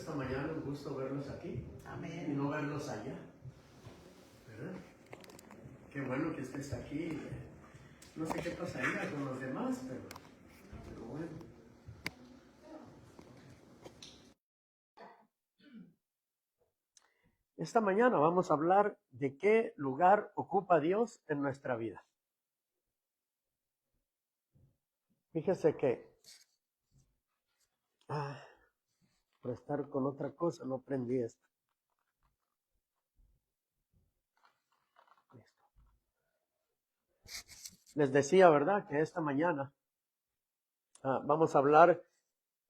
esta mañana un gusto verlos aquí. Amén. Y no verlos allá, ¿verdad? Qué bueno que estés aquí. No sé qué pasaría con los demás, pero bueno. Esta mañana vamos a hablar de qué lugar ocupa Dios en nuestra vida. Fíjese que por estar con otra cosa no prendí esto. Listo. Les decía, ¿verdad?, que esta mañana vamos a hablar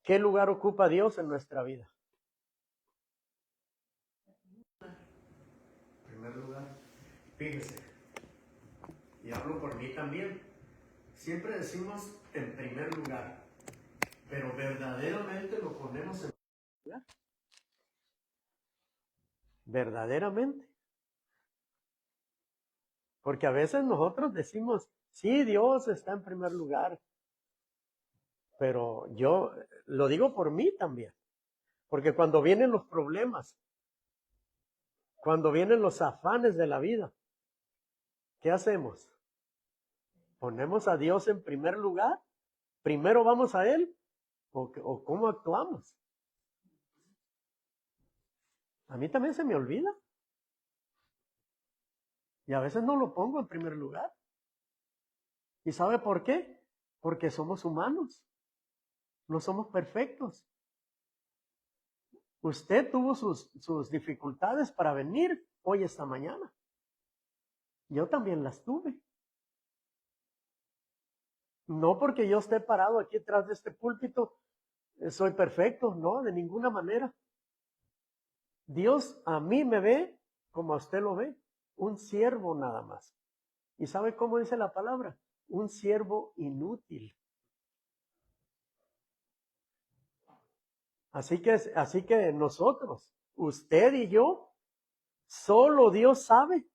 qué lugar ocupa Dios en nuestra vida. En primer lugar, fíjese, y hablo por mí también, siempre decimos en primer lugar, pero verdaderamente lo ponemos en primer lugar. Verdaderamente. Porque a veces nosotros decimos, sí, Dios está en primer lugar, pero yo lo digo por mí también, porque cuando vienen los problemas, cuando vienen los afanes de la vida, ¿qué hacemos? ¿Ponemos a Dios en primer lugar? ¿Primero vamos a Él? ¿O cómo actuamos? A mí también se me olvida. Y a veces no lo pongo en primer lugar. ¿Y sabe por qué? Porque somos humanos. No somos perfectos. Usted tuvo sus dificultades para venir hoy esta mañana. Yo también las tuve. No porque yo esté parado aquí detrás de este púlpito, soy perfecto, no, de ninguna manera. Dios a mí me ve como a usted lo ve, un siervo nada más. ¿Y sabe cómo dice la palabra? Un siervo inútil. Así que nosotros, usted y yo, solo Dios sabe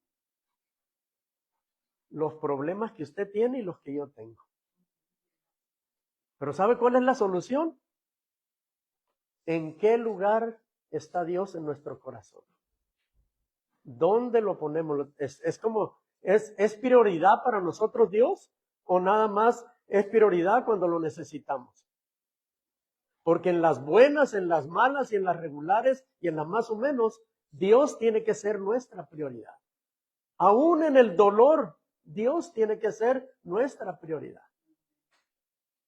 los problemas que usted tiene y los que yo tengo. Pero ¿sabe cuál es la solución? ¿En qué lugar está Dios en nuestro corazón? ¿Dónde lo ponemos? ¿Es prioridad para nosotros Dios? ¿O nada más es prioridad cuando lo necesitamos? Porque en las buenas, en las malas y en las regulares y en las más o menos, Dios tiene que ser nuestra prioridad. Aún en el dolor, Dios tiene que ser nuestra prioridad.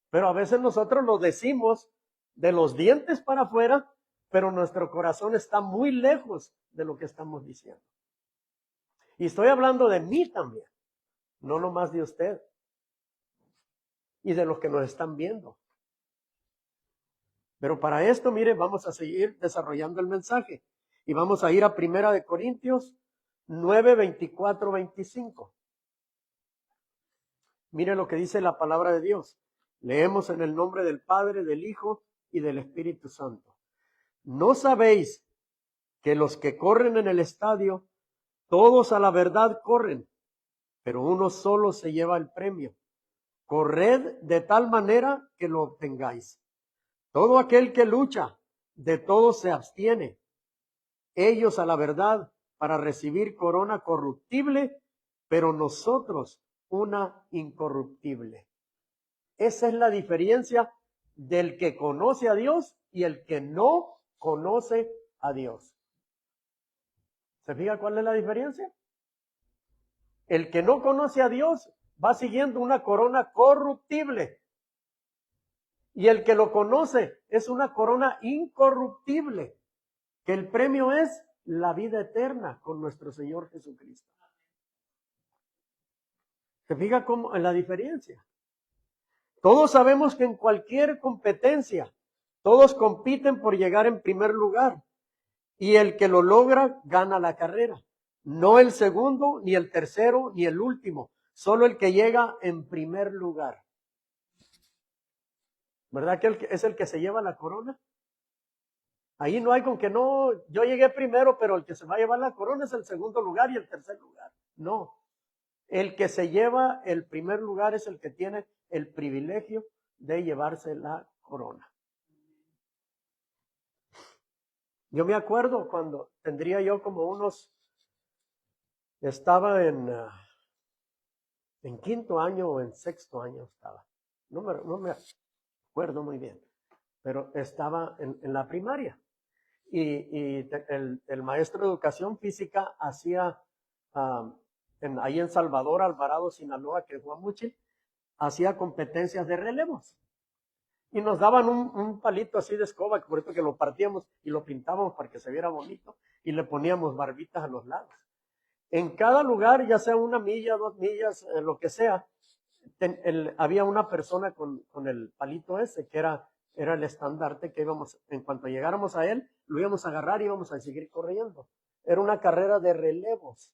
Pero a veces nosotros lo decimos de los dientes para afuera, pero nuestro corazón está muy lejos de lo que estamos diciendo. Y estoy hablando de mí también, no nomás de usted y de los que nos están viendo. Pero para esto, mire, vamos a seguir desarrollando el mensaje y vamos a ir a 1 Corintios 9, 24, 25. Mire lo que dice la palabra de Dios. Leemos en el nombre del Padre, del Hijo y del Espíritu Santo. ¿No sabéis que los que corren en el estadio, todos a la verdad corren, pero uno solo se lleva el premio? Corred de tal manera que lo obtengáis. Todo aquel que lucha, de todo se abstiene. Ellos a la verdad para recibir corona corruptible, pero nosotros una incorruptible. Esa es la diferencia del que conoce a Dios y el que no conoce a Dios. ¿Se fija cuál es la diferencia? El que no conoce a Dios va siguiendo una corona corruptible. Y el que lo conoce es una corona incorruptible, que el premio es la vida eterna con nuestro Señor Jesucristo. ¿Se fija cómo es la diferencia? Todos sabemos que en cualquier competencia, todos compiten por llegar en primer lugar. Y el que lo logra gana la carrera. No el segundo, ni el tercero, ni el último. Solo el que llega en primer lugar. ¿Verdad que es el que se lleva la corona? Ahí no hay con que no, yo llegué primero, pero el que se va a llevar la corona es el segundo lugar y el tercer lugar. No. El que se lleva el primer lugar es el que tiene el privilegio de llevarse la corona. Yo me acuerdo cuando tendría yo como estaba en quinto año o en sexto año estaba. No me acuerdo muy bien, pero estaba en la primaria. Y el maestro de educación física hacía, ahí en Salvador, Alvarado, Sinaloa, que es Guamuchil, hacía competencias de relevos. Y nos daban un palito así de escoba, por eso que lo partíamos y lo pintábamos para que se viera bonito, y le poníamos barbitas a los lados. En cada lugar, ya sea 1 milla, 2 millas, lo que sea, había una persona con el palito ese, que era el estandarte que íbamos, en cuanto llegáramos a él, lo íbamos a agarrar y íbamos a seguir corriendo. Era una carrera de relevos.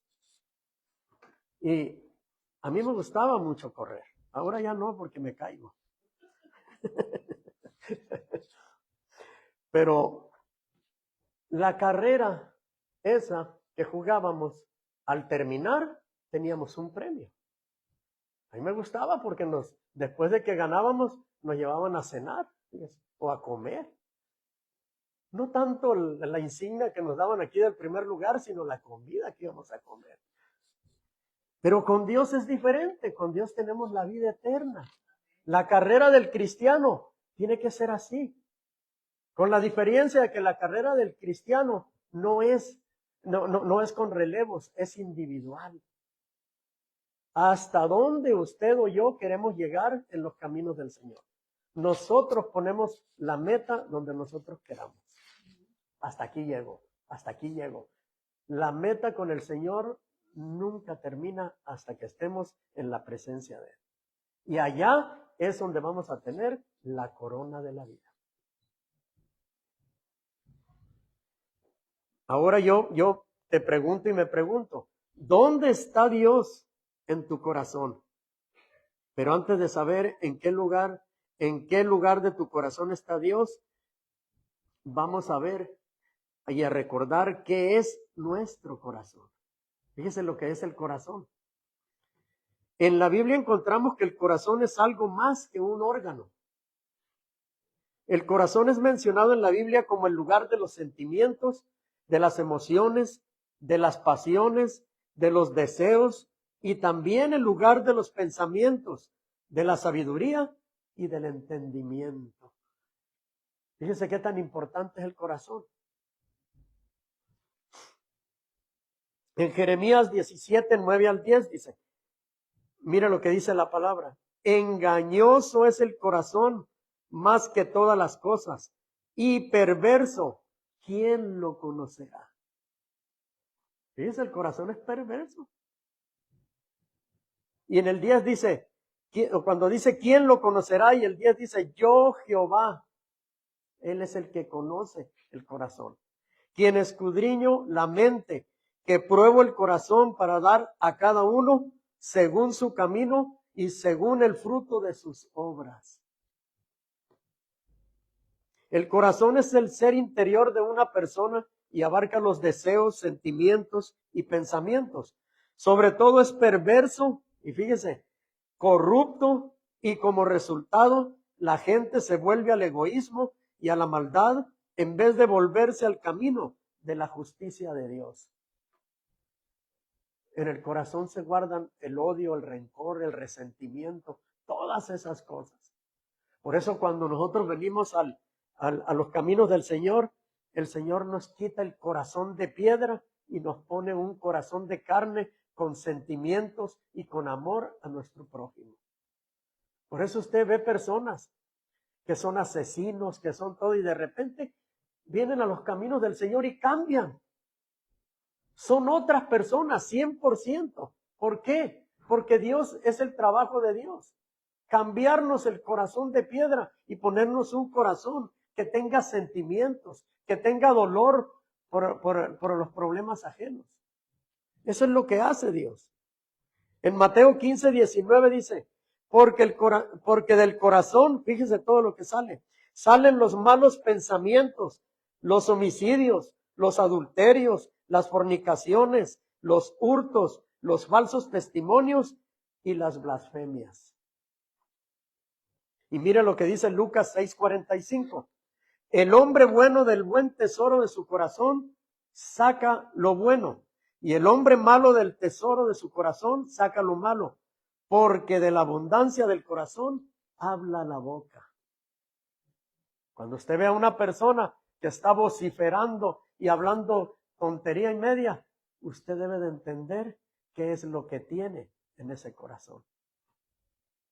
Y a mí me gustaba mucho correr. Ahora ya no, porque me caigo. Pero la carrera esa que jugábamos, al terminar, teníamos un premio. A mí me gustaba porque después de que ganábamos, nos llevaban a cenar o a comer. No tanto la insignia que nos daban aquí del primer lugar, sino la comida que íbamos a comer. Pero con Dios es diferente, con Dios tenemos la vida eterna. La carrera del cristiano tiene que ser así. Con la diferencia de que la carrera del cristiano no es con relevos, es individual. ¿Hasta dónde usted o yo queremos llegar en los caminos del Señor? Nosotros ponemos la meta donde nosotros queramos. Hasta aquí llego, hasta aquí llego. La meta con el Señor nunca termina hasta que estemos en la presencia de Él. Y allá es donde vamos a tener la corona de la vida. Ahora yo te pregunto y me pregunto, ¿dónde está Dios en tu corazón? Pero antes de saber en qué lugar de tu corazón está Dios, vamos a ver y a recordar qué es nuestro corazón. Fíjese lo que es el corazón. En la Biblia encontramos que el corazón es algo más que un órgano. El corazón es mencionado en la Biblia como el lugar de los sentimientos, de las emociones, de las pasiones, de los deseos y también el lugar de los pensamientos, de la sabiduría y del entendimiento. Fíjense qué tan importante es el corazón. En Jeremías 17, 9 al 10 dice, mira lo que dice la palabra, engañoso es el corazón más que todas las cosas y perverso, ¿quién lo conocerá? Fíjense, el corazón es perverso. Y en el 10 dice, cuando dice ¿quién lo conocerá? Y el 10 dice, yo Jehová, Él es el que conoce el corazón. Quien escudriño la mente, que pruebo el corazón para dar a cada uno según su camino y según el fruto de sus obras. El corazón es el ser interior de una persona y abarca los deseos, sentimientos y pensamientos. Sobre todo es perverso y fíjese, corrupto, y como resultado la gente se vuelve al egoísmo y a la maldad en vez de volverse al camino de la justicia de Dios. En el corazón se guardan el odio, el rencor, el resentimiento, todas esas cosas. Por eso cuando nosotros venimos a los caminos del Señor, el Señor nos quita el corazón de piedra y nos pone un corazón de carne con sentimientos y con amor a nuestro prójimo. Por eso usted ve personas que son asesinos, que son todo, y de repente vienen a los caminos del Señor y cambian. Son otras personas, 100%. ¿Por qué? Porque Dios es el trabajo de Dios. Cambiarnos el corazón de piedra y ponernos un corazón que tenga sentimientos, que tenga dolor por los problemas ajenos. Eso es lo que hace Dios. En Mateo 15, 19 dice, porque del corazón, fíjese todo lo que salen los malos pensamientos, los homicidios, los adulterios, las fornicaciones, los hurtos, los falsos testimonios y las blasfemias. Y mira lo que dice Lucas 6:45. El hombre bueno del buen tesoro de su corazón saca lo bueno, y el hombre malo del tesoro de su corazón saca lo malo, porque de la abundancia del corazón habla la boca. Cuando usted ve a una persona que está vociferando y hablando tontería y media, usted debe de entender qué es lo que tiene en ese corazón.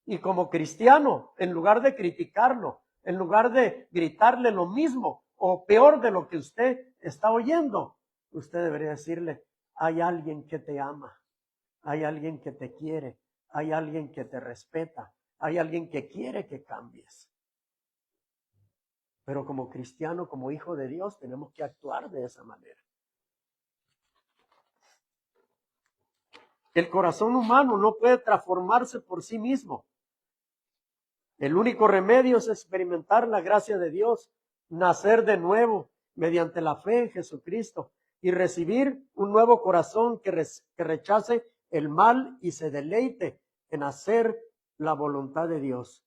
Y como cristiano, en lugar de criticarlo, en lugar de gritarle lo mismo o peor de lo que usted está oyendo, usted debería decirle, hay alguien que te ama, hay alguien que te quiere, hay alguien que te respeta, hay alguien que quiere que cambies. Pero como cristiano, como hijo de Dios, tenemos que actuar de esa manera. El corazón humano no puede transformarse por sí mismo. El único remedio es experimentar la gracia de Dios, nacer de nuevo mediante la fe en Jesucristo y recibir un nuevo corazón que rechace el mal y se deleite en hacer la voluntad de Dios.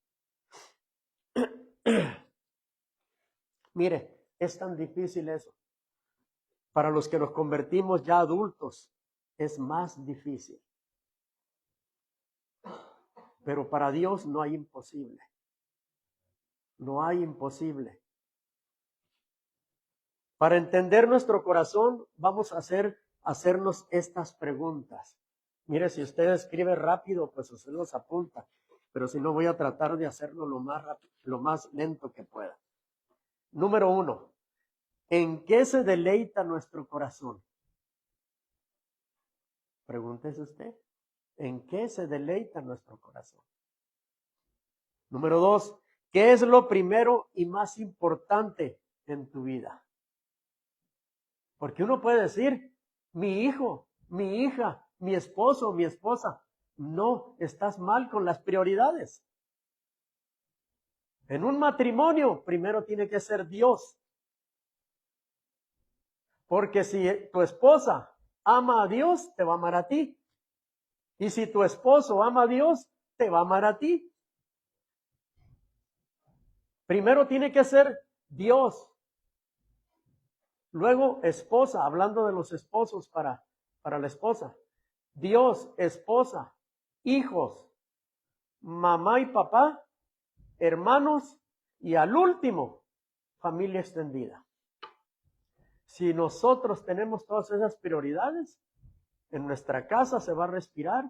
Mire, es tan difícil eso. Para los que nos convertimos ya adultos, es más difícil. Pero para Dios no hay imposible. No hay imposible. Para entender nuestro corazón, vamos a hacernos estas preguntas. Mire, si usted escribe rápido, pues usted los apunta. Pero si no, voy a tratar de hacerlo lo más rápido, lo más lento que pueda. Número 1. ¿En qué se deleita nuestro corazón? Pregúntese usted. ¿En qué se deleita nuestro corazón? Número 2. ¿Qué es lo primero y más importante en tu vida? Porque uno puede decir, mi hijo, mi hija, mi esposo, mi esposa. No, estás mal con las prioridades. En un matrimonio, primero tiene que ser Dios. Porque si tu esposa ama a Dios, te va a amar a ti. Y si tu esposo ama a Dios, te va a amar a ti. Primero tiene que ser Dios. Luego, esposa, hablando de los esposos para la esposa. Dios, esposa, hijos, mamá y papá, hermanos y al último, familia extendida. Si nosotros tenemos todas esas prioridades, en nuestra casa se va a respirar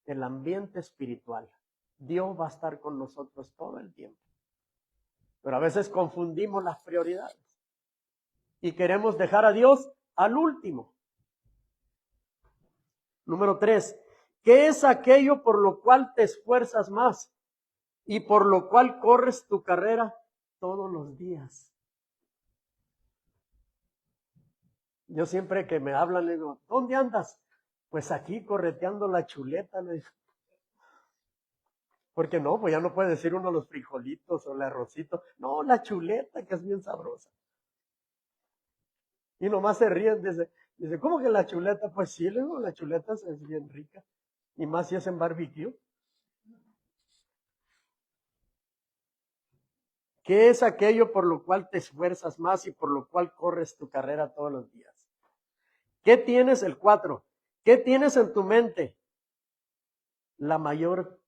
el ambiente espiritual. Dios va a estar con nosotros todo el tiempo. Pero a veces confundimos las prioridades y queremos dejar a Dios al último. Número 3. ¿Qué es aquello por lo cual te esfuerzas más y por lo cual corres tu carrera todos los días? Yo siempre que me hablan le digo, ¿dónde andas? Pues aquí correteando la chuleta, le digo. Porque no, pues ya no puede decir uno los frijolitos o el arrocito. No, la chuleta, que es bien sabrosa. Y nomás se ríen, dice, ¿cómo que la chuleta? Pues sí, le digo, la chuleta es bien rica. Y más si es en barbecue. ¿Qué es aquello por lo cual te esfuerzas más y por lo cual corres tu carrera todos los días? ¿Qué tienes? El 4. ¿Qué tienes en tu mente? La mayor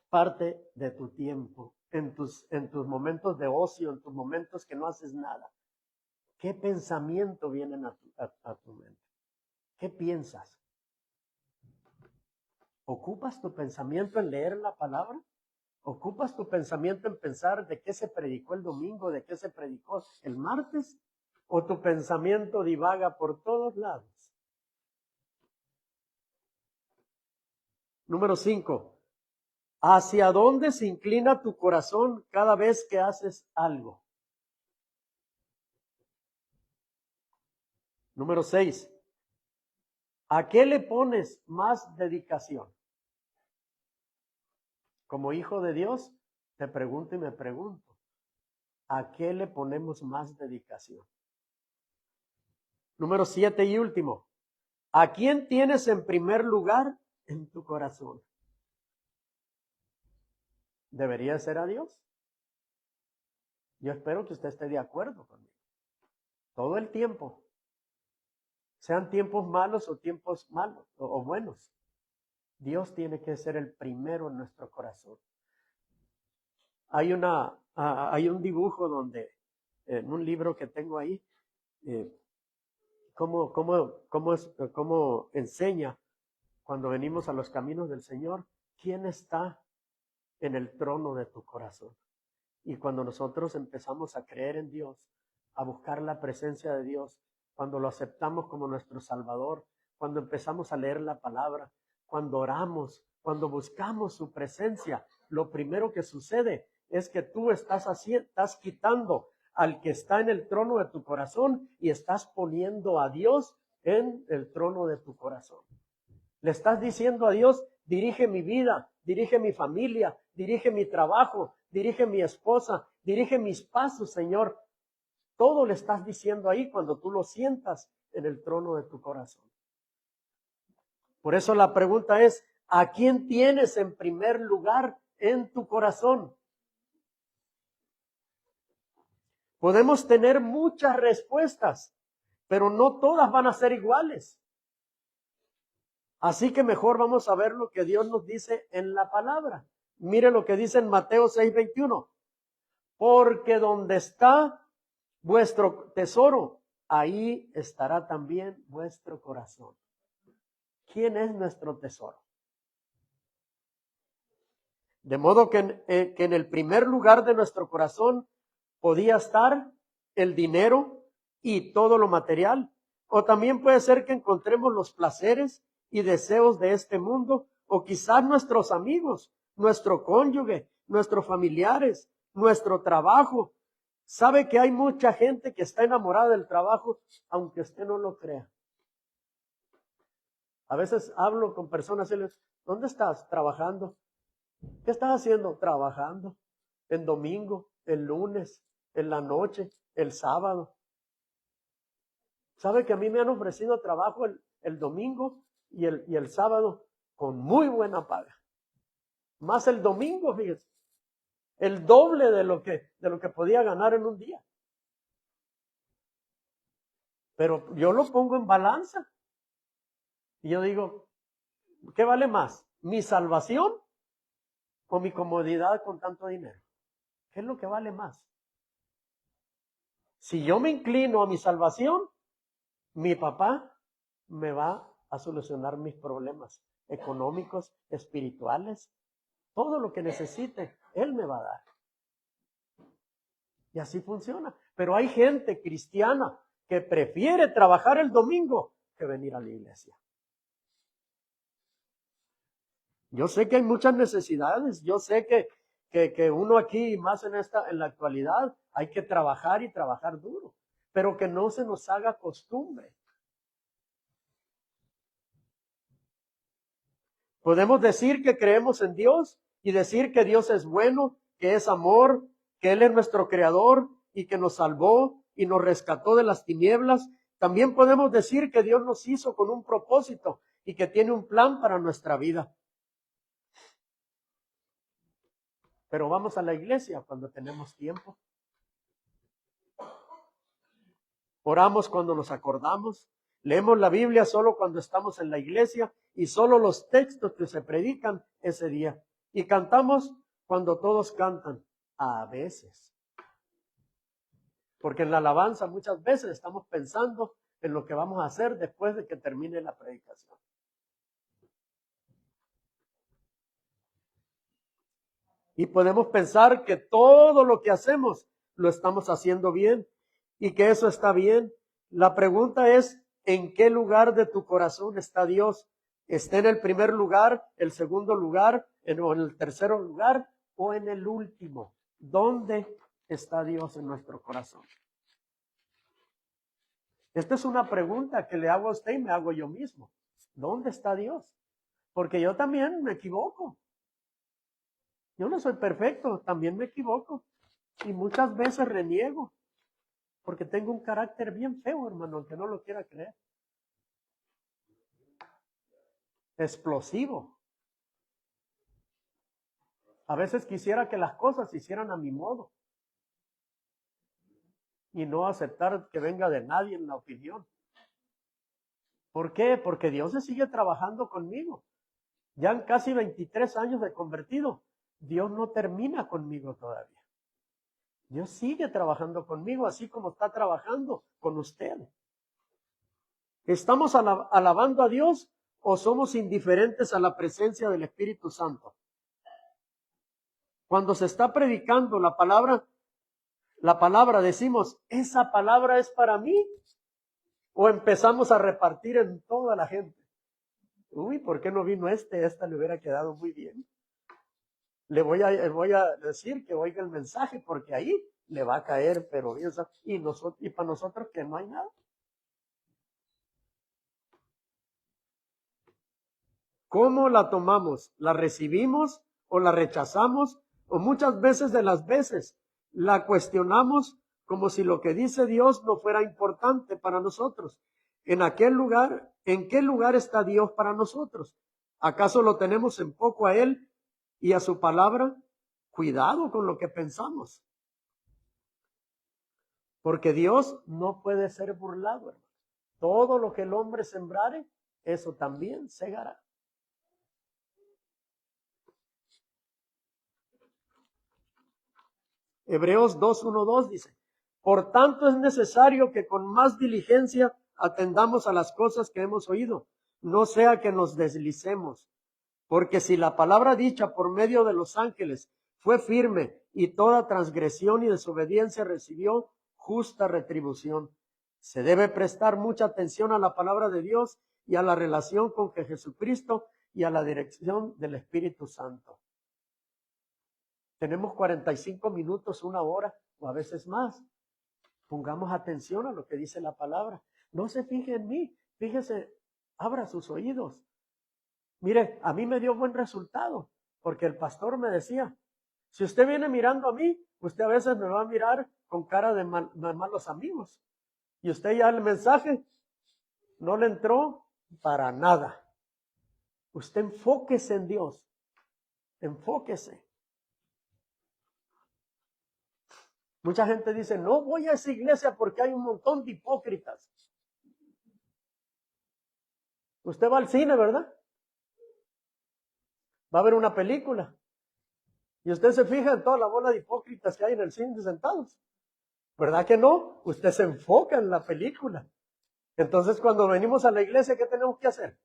parte de tu tiempo, en tus momentos de ocio, en tus momentos que no haces nada. ¿Qué pensamiento vienen a tu mente? ¿Qué piensas? ¿Ocupas tu pensamiento en leer la palabra? ¿Ocupas tu pensamiento en pensar de qué se predicó el domingo, de qué se predicó el martes? ¿O tu pensamiento divaga por todos lados? Número 5. ¿Hacia dónde se inclina tu corazón cada vez que haces algo? Número 6. ¿A qué le pones más dedicación? Como hijo de Dios, te pregunto y me pregunto, ¿a qué le ponemos más dedicación? Número 7 y último, ¿a quién tienes en primer lugar en tu corazón? ¿Debería ser a Dios? Yo espero que usted esté de acuerdo conmigo. Todo el tiempo. Sean tiempos malos o tiempos malos o buenos. Dios tiene que ser el primero en nuestro corazón. Hay un dibujo donde, en un libro que tengo ahí, cómo enseña cuando venimos a los caminos del Señor, quién está en el trono de tu corazón. Y cuando nosotros empezamos a creer en Dios, a buscar la presencia de Dios, cuando lo aceptamos como nuestro Salvador, cuando empezamos a leer la palabra, cuando oramos, cuando buscamos su presencia, lo primero que sucede es que tú estás quitando al que está en el trono de tu corazón y estás poniendo a Dios en el trono de tu corazón. Le estás diciendo a Dios, dirige mi vida, dirige mi familia, dirige mi trabajo, dirige mi esposa, dirige mis pasos, Señor. Todo le estás diciendo ahí cuando tú lo sientas en el trono de tu corazón. Por eso la pregunta es, ¿a quién tienes en primer lugar en tu corazón? Podemos tener muchas respuestas, pero no todas van a ser iguales. Así que mejor vamos a ver lo que Dios nos dice en la palabra. Mire lo que dice en Mateo 6:21. Porque donde está vuestro tesoro, ahí estará también vuestro corazón. ¿Quién es nuestro tesoro? De modo que en el primer lugar de nuestro corazón podía estar el dinero y todo lo material. O también puede ser que encontremos los placeres y deseos de este mundo, o quizás nuestros amigos, nuestro cónyuge, nuestros familiares, nuestro trabajo. ¿Sabe que hay mucha gente que está enamorada del trabajo, aunque usted no lo crea? A veces hablo con personas y les digo, ¿dónde estás? Trabajando. ¿Qué estás haciendo? Trabajando. En domingo, el lunes, en la noche, el sábado. ¿Sabe que a mí me han ofrecido trabajo el domingo y el sábado con muy buena paga? Más el domingo, fíjese. El doble de lo que podía ganar en un día. Pero yo lo pongo en balanza. Y yo digo, ¿qué vale más? ¿Mi salvación o mi comodidad con tanto dinero? ¿Qué es lo que vale más? Si yo me inclino a mi salvación, mi papá me va a solucionar mis problemas económicos, espirituales, todo lo que necesite, Él me va a dar. Y así funciona. Pero hay gente cristiana que prefiere trabajar el domingo que venir a la iglesia. Yo sé que hay muchas necesidades, yo sé que uno aquí, más en la actualidad, hay que trabajar y trabajar duro, pero que no se nos haga costumbre. Podemos decir que creemos en Dios y decir que Dios es bueno, que es amor, que Él es nuestro creador y que nos salvó y nos rescató de las tinieblas. También podemos decir que Dios nos hizo con un propósito y que tiene un plan para nuestra vida. Pero vamos a la iglesia cuando tenemos tiempo. Oramos cuando nos acordamos. Leemos la Biblia solo cuando estamos en la iglesia y solo los textos que se predican ese día. Y cantamos cuando todos cantan, a veces. Porque en la alabanza muchas veces estamos pensando en lo que vamos a hacer después de que termine la predicación. Y podemos pensar que todo lo que hacemos lo estamos haciendo bien y que eso está bien. La pregunta es, ¿en qué lugar de tu corazón está Dios? ¿Está en el primer lugar, el segundo lugar, o en el tercer lugar o en el último? ¿Dónde está Dios en nuestro corazón? Esta es una pregunta que le hago a usted y me hago yo mismo. ¿Dónde está Dios? Porque yo también me equivoco. Yo no soy perfecto, también me equivoco. Y muchas veces reniego. Porque tengo un carácter bien feo, hermano, aunque no lo quiera creer. Explosivo. A veces quisiera que las cosas se hicieran a mi modo. y no aceptar que venga de nadie en la opinión. ¿Por qué? Porque Dios se sigue trabajando conmigo. Ya en casi 23 años de convertido, Dios no termina conmigo todavía. Dios sigue trabajando conmigo, así como está trabajando con usted. ¿Estamos alabando a Dios o somos indiferentes a la presencia del Espíritu Santo? Cuando se está predicando la palabra decimos, ¿esa palabra es para mí? ¿O empezamos a repartir en toda la gente? Uy, ¿por qué no vino este? Esta le hubiera quedado muy bien. Le voy a decir que oiga el mensaje porque ahí le va a caer, pero bien, y para nosotros que no hay nada. ¿Cómo la tomamos? ¿La recibimos o la rechazamos? O muchas veces de las veces la cuestionamos como si lo que dice Dios no fuera importante para nosotros. ¿En qué lugar está Dios para nosotros? ¿Acaso lo tenemos en poco a Él y a su palabra? Cuidado con lo que pensamos. Porque Dios no puede ser burlado, hermano. Todo lo que el hombre sembrare, eso también segará. Hebreos 2:1-2 dice, por tanto es necesario que con más diligencia atendamos a las cosas que hemos oído, no sea que nos deslicemos. Porque si la palabra dicha por medio de los ángeles fue firme y toda transgresión y desobediencia recibió justa retribución, se debe prestar mucha atención a la palabra de Dios y a la relación con Jesucristo y a la dirección del Espíritu Santo. Tenemos 45 minutos, 1 hora o a veces más. Pongamos atención a lo que dice la palabra. No se fije en mí, fíjese, abra sus oídos. Mire, a mí me dio buen resultado, porque el pastor me decía, si usted viene mirando a mí, usted a veces me va a mirar con cara de malos amigos. Y usted ya el mensaje no le entró para nada. Usted enfóquese en Dios, enfóquese. Mucha gente dice, no voy a esa iglesia porque hay un montón de hipócritas. Usted va al cine, ¿verdad? Va a ver una película. Y usted se fija en toda la bola de hipócritas que hay en el cine sentados. ¿Verdad que no? Usted se enfoca en la película. Entonces, cuando venimos a la iglesia, ¿qué tenemos que hacer?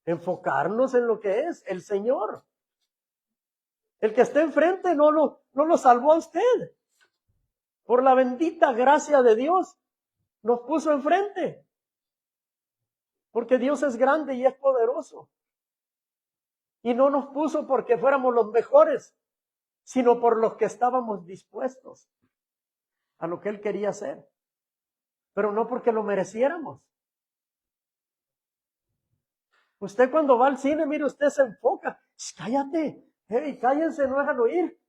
Enfocarnos en lo que es el Señor. El que esté enfrente no lo salvó a usted. Por la bendita gracia de Dios, nos puso enfrente. Porque Dios es grande y es poderoso. Y no nos puso porque fuéramos los mejores, sino por los que estábamos dispuestos a lo que Él quería hacer. Pero no porque lo mereciéramos. Usted cuando va al cine, mire, usted se enfoca. Cállate, hey, cállense, no dejan oír.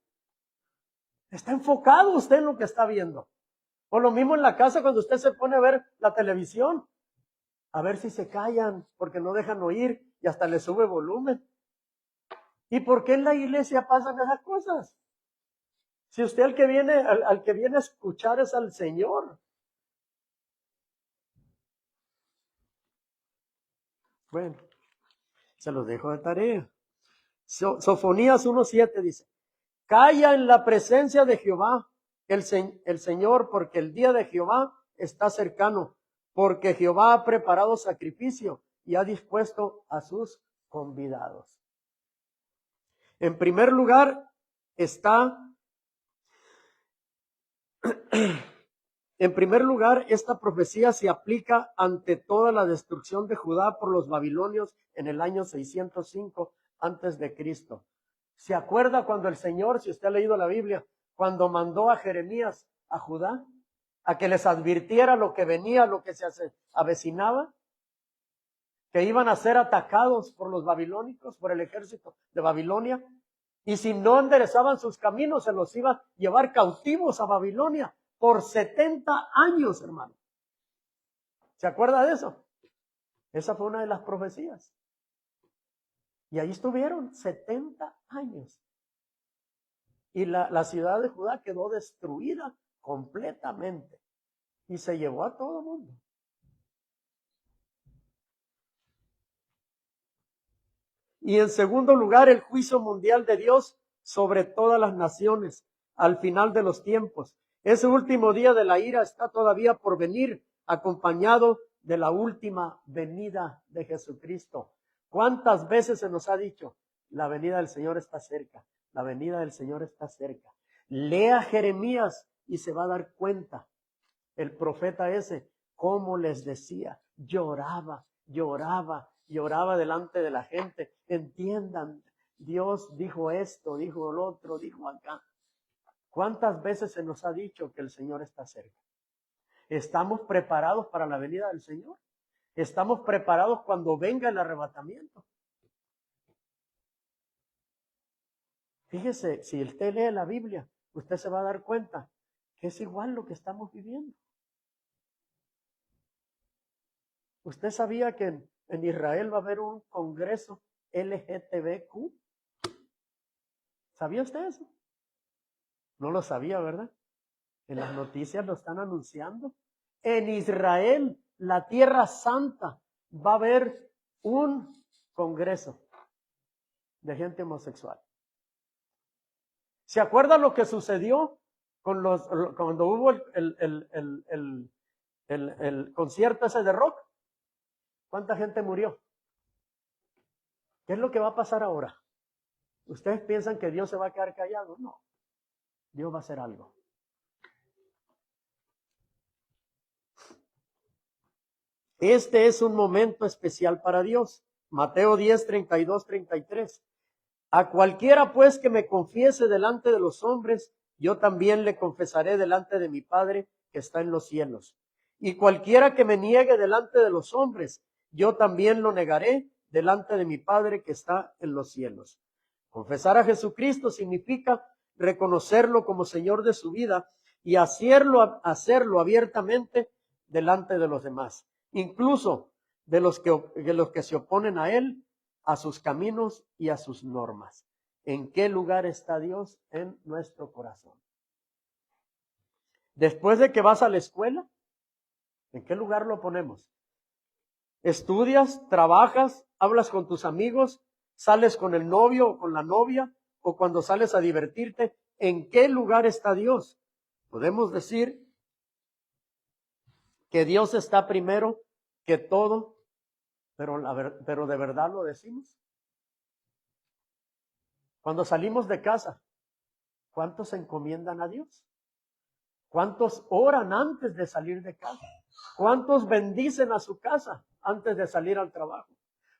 Está enfocado usted en lo que está viendo. O lo mismo en la casa cuando usted se pone a ver la televisión. A ver si se callan, porque no dejan oír y hasta le sube volumen. ¿Y por qué en la iglesia pasan esas cosas? Si usted al que viene a escuchar es al Señor. Bueno, se los dejo de tarea. Sofonías 1:7 dice, calla en la presencia de Jehová, el Señor, porque el día de Jehová está cercano, porque Jehová ha preparado sacrificio y ha dispuesto a sus convidados. En primer lugar está, esta profecía se aplica ante toda la destrucción de Judá por los babilonios en el año 605 antes de Cristo. ¿Se acuerda cuando el Señor, si usted ha leído la Biblia, cuando mandó a Jeremías a Judá, a que les advirtiera lo que venía, lo que se avecinaba? Que iban a ser atacados por los babilónicos, por el ejército de Babilonia. Y si no enderezaban sus caminos, se los iba a llevar cautivos a Babilonia por 70 años, hermano. ¿Se acuerda de eso? Esa fue una de las profecías. Y ahí estuvieron 70 años. Y la ciudad de Judá quedó destruida completamente. Y se llevó a todo el mundo. Y en segundo lugar, el juicio mundial de Dios sobre todas las naciones al final de los tiempos. Ese último día de la ira está todavía por venir, acompañado de la última venida de Jesucristo. ¿Cuántas veces se nos ha dicho? La venida del Señor está cerca. La venida del Señor está cerca. Lea Jeremías y se va a dar cuenta. El profeta ese, cómo les decía, lloraba, lloraba, lloraba delante de la gente. Entiendan, Dios dijo esto, dijo el otro, dijo acá. ¿Cuántas veces se nos ha dicho que el Señor está cerca? ¿Estamos preparados para la venida del Señor? ¿Estamos preparados cuando venga el arrebatamiento? Fíjese, si usted lee la Biblia, usted se va a dar cuenta que es igual lo que estamos viviendo. ¿Usted sabía que en Israel va a haber un congreso LGTBQ? ¿Sabía usted eso? No lo sabía, ¿verdad? En las noticias lo están anunciando. En Israel, la Tierra Santa, va a haber un congreso de gente homosexual. ¿Se acuerda lo que sucedió cuando hubo el concierto ese de rock? ¿Cuánta gente murió? ¿Qué es lo que va a pasar ahora? ¿Ustedes piensan que Dios se va a quedar callado? No. Dios va a hacer algo. Este es un momento especial para Dios. Mateo 10, 32, 33. A cualquiera pues que me confiese delante de los hombres, yo también le confesaré delante de mi Padre que está en los cielos. Y cualquiera que me niegue delante de los hombres, yo también lo negaré delante de mi Padre que está en los cielos. Confesar a Jesucristo significa reconocerlo como Señor de su vida y hacerlo abiertamente delante de los demás, incluso de los que se oponen a Él, a sus caminos y a sus normas. ¿En qué lugar está Dios en nuestro corazón? Después de que vas a la escuela, ¿en qué lugar lo ponemos? ¿Estudias, trabajas, hablas con tus amigos, sales con el novio o con la novia, o cuando sales a divertirte? ¿En qué lugar está Dios? Podemos decir que Dios está primero que todo, pero de verdad lo decimos. Cuando salimos de casa, ¿cuántos se encomiendan a Dios? ¿Cuántos oran antes de salir de casa? ¿Cuántos bendicen a su casa antes de salir al trabajo?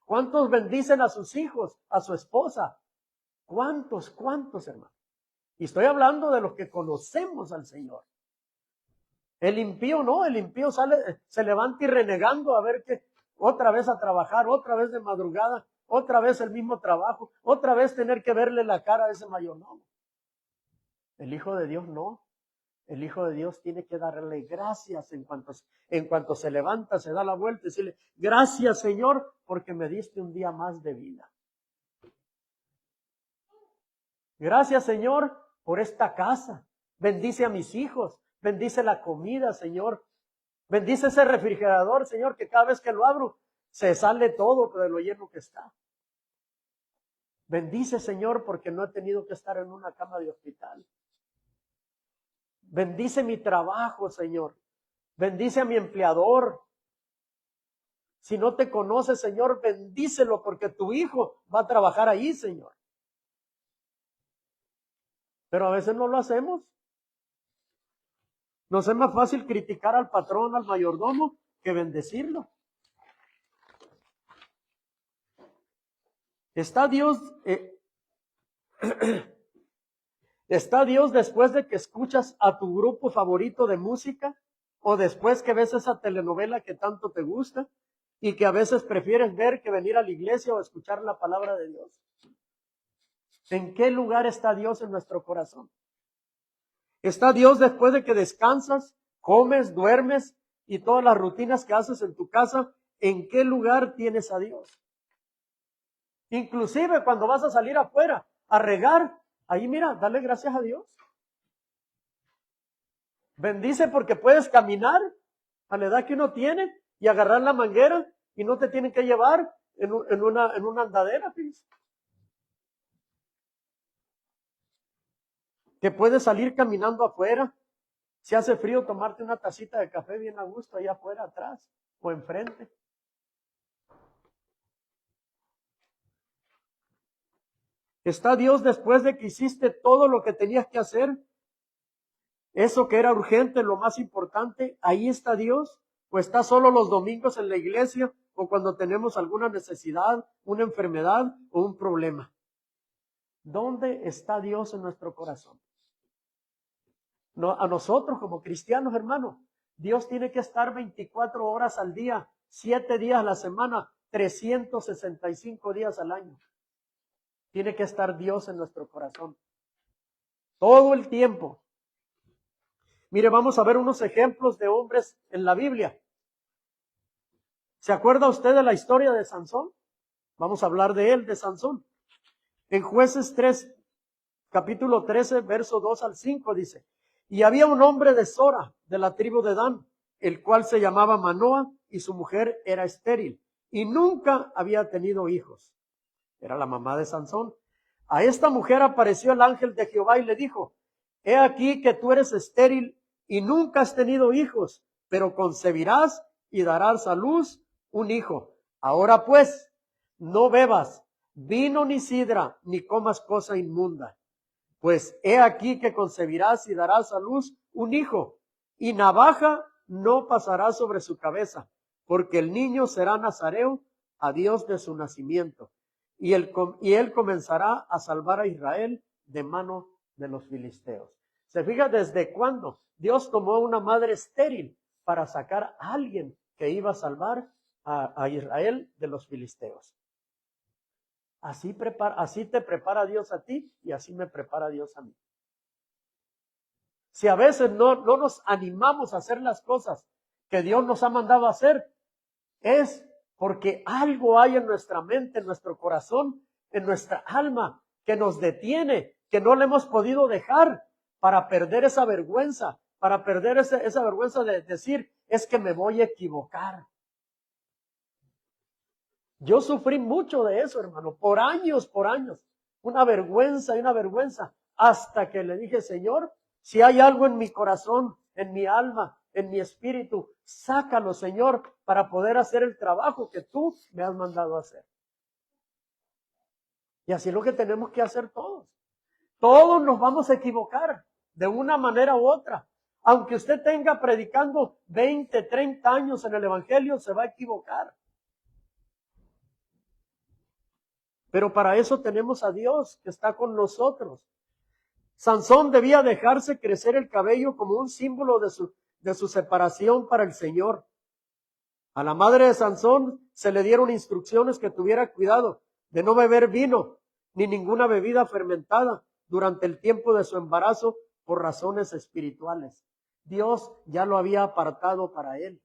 ¿Cuántos bendicen a sus hijos, a su esposa? ¿Cuántos, hermano? Y estoy hablando de los que conocemos al Señor. El impío no, el impío se levanta y renegando a ver que otra vez a trabajar, otra vez de madrugada, otra vez el mismo trabajo, otra vez tener que verle la cara a ese mayordomo. El Hijo de Dios no. El Hijo de Dios tiene que darle gracias en cuanto se levanta, se da la vuelta y decirle, gracias Señor, porque me diste un día más de vida. Gracias Señor por esta casa. Bendice a mis hijos, bendice la comida, Señor. Bendice ese refrigerador, Señor, que cada vez que lo abro, se sale todo de lo lleno que está. Bendice, Señor, porque no he tenido que estar en una cama de hospital. Bendice mi trabajo, Señor. Bendice a mi empleador. Si no te conoce, Señor, bendícelo porque tu hijo va a trabajar ahí, Señor. Pero a veces no lo hacemos. Nos es más fácil criticar al patrón, al mayordomo, que bendecirlo. ¿Está Dios después de que escuchas a tu grupo favorito de música o después que ves esa telenovela que tanto te gusta y que a veces prefieres ver que venir a la iglesia o escuchar la palabra de Dios? ¿En qué lugar está Dios en nuestro corazón? ¿Está Dios después de que descansas, comes, duermes y todas las rutinas que haces en tu casa? ¿En qué lugar tienes a Dios? Inclusive cuando vas a salir afuera a regar, ahí mira, dale gracias a Dios. Bendice porque puedes caminar a la edad que uno tiene y agarrar la manguera y no te tienen que llevar en una andadera, fíjense. Que puedes salir caminando afuera. Si hace frío, tomarte una tacita de café bien a gusto allá afuera, atrás o enfrente. ¿Está Dios después de que hiciste todo lo que tenías que hacer? Eso que era urgente, lo más importante, ahí está Dios. ¿O está solo los domingos en la iglesia o cuando tenemos alguna necesidad, una enfermedad o un problema? ¿Dónde está Dios en nuestro corazón? No, a nosotros como cristianos, hermanos, Dios tiene que estar 24 horas al día, 7 días a la semana, 365 días al año. Tiene que estar Dios en nuestro corazón. Todo el tiempo. Mire, vamos a ver unos ejemplos de hombres en la Biblia. ¿Se acuerda usted de la historia de Sansón? Vamos a hablar de él, de Sansón. En Jueces 3, capítulo 13, verso 2 al 5 dice: y había un hombre de Sora, de la tribu de Dan, el cual se llamaba Manoa, y su mujer era estéril, y nunca había tenido hijos. Era la mamá de Sansón. A esta mujer apareció el ángel de Jehová y le dijo: he aquí que tú eres estéril y nunca has tenido hijos, pero concebirás y darás a luz un hijo. Ahora pues, no bebas vino ni sidra, ni comas cosa inmunda. Pues he aquí que concebirás y darás a luz un hijo, y navaja no pasará sobre su cabeza, porque el niño será nazareo a Dios de su nacimiento. Y él comenzará a salvar a Israel de mano de los filisteos. ¿Se fija desde cuándo Dios tomó una madre estéril para sacar a alguien que iba a salvar a Israel de los filisteos? Así te prepara Dios a ti y así me prepara Dios a mí. Si a veces no nos animamos a hacer las cosas que Dios nos ha mandado a hacer, es porque algo hay en nuestra mente, en nuestro corazón, en nuestra alma, que nos detiene, que no le hemos podido dejar para perder esa vergüenza, para perder esa vergüenza de decir, es que me voy a equivocar. Yo sufrí mucho de eso, hermano, por años, una vergüenza y una vergüenza, hasta que le dije: Señor, si hay algo en mi corazón, en mi alma, en mi espíritu, sácalo, Señor, para poder hacer el trabajo que tú me has mandado a hacer. Y así es lo que tenemos que hacer todos. Todos nos vamos a equivocar de una manera u otra. Aunque usted tenga predicando 20, 30 años en el evangelio, se va a equivocar. Pero para eso tenemos a Dios que está con nosotros. Sansón debía dejarse crecer el cabello como un símbolo de su separación para el Señor. A la madre de Sansón se le dieron instrucciones que tuviera cuidado de no beber vino ni ninguna bebida fermentada durante el tiempo de su embarazo por razones espirituales. Dios ya lo había apartado para él.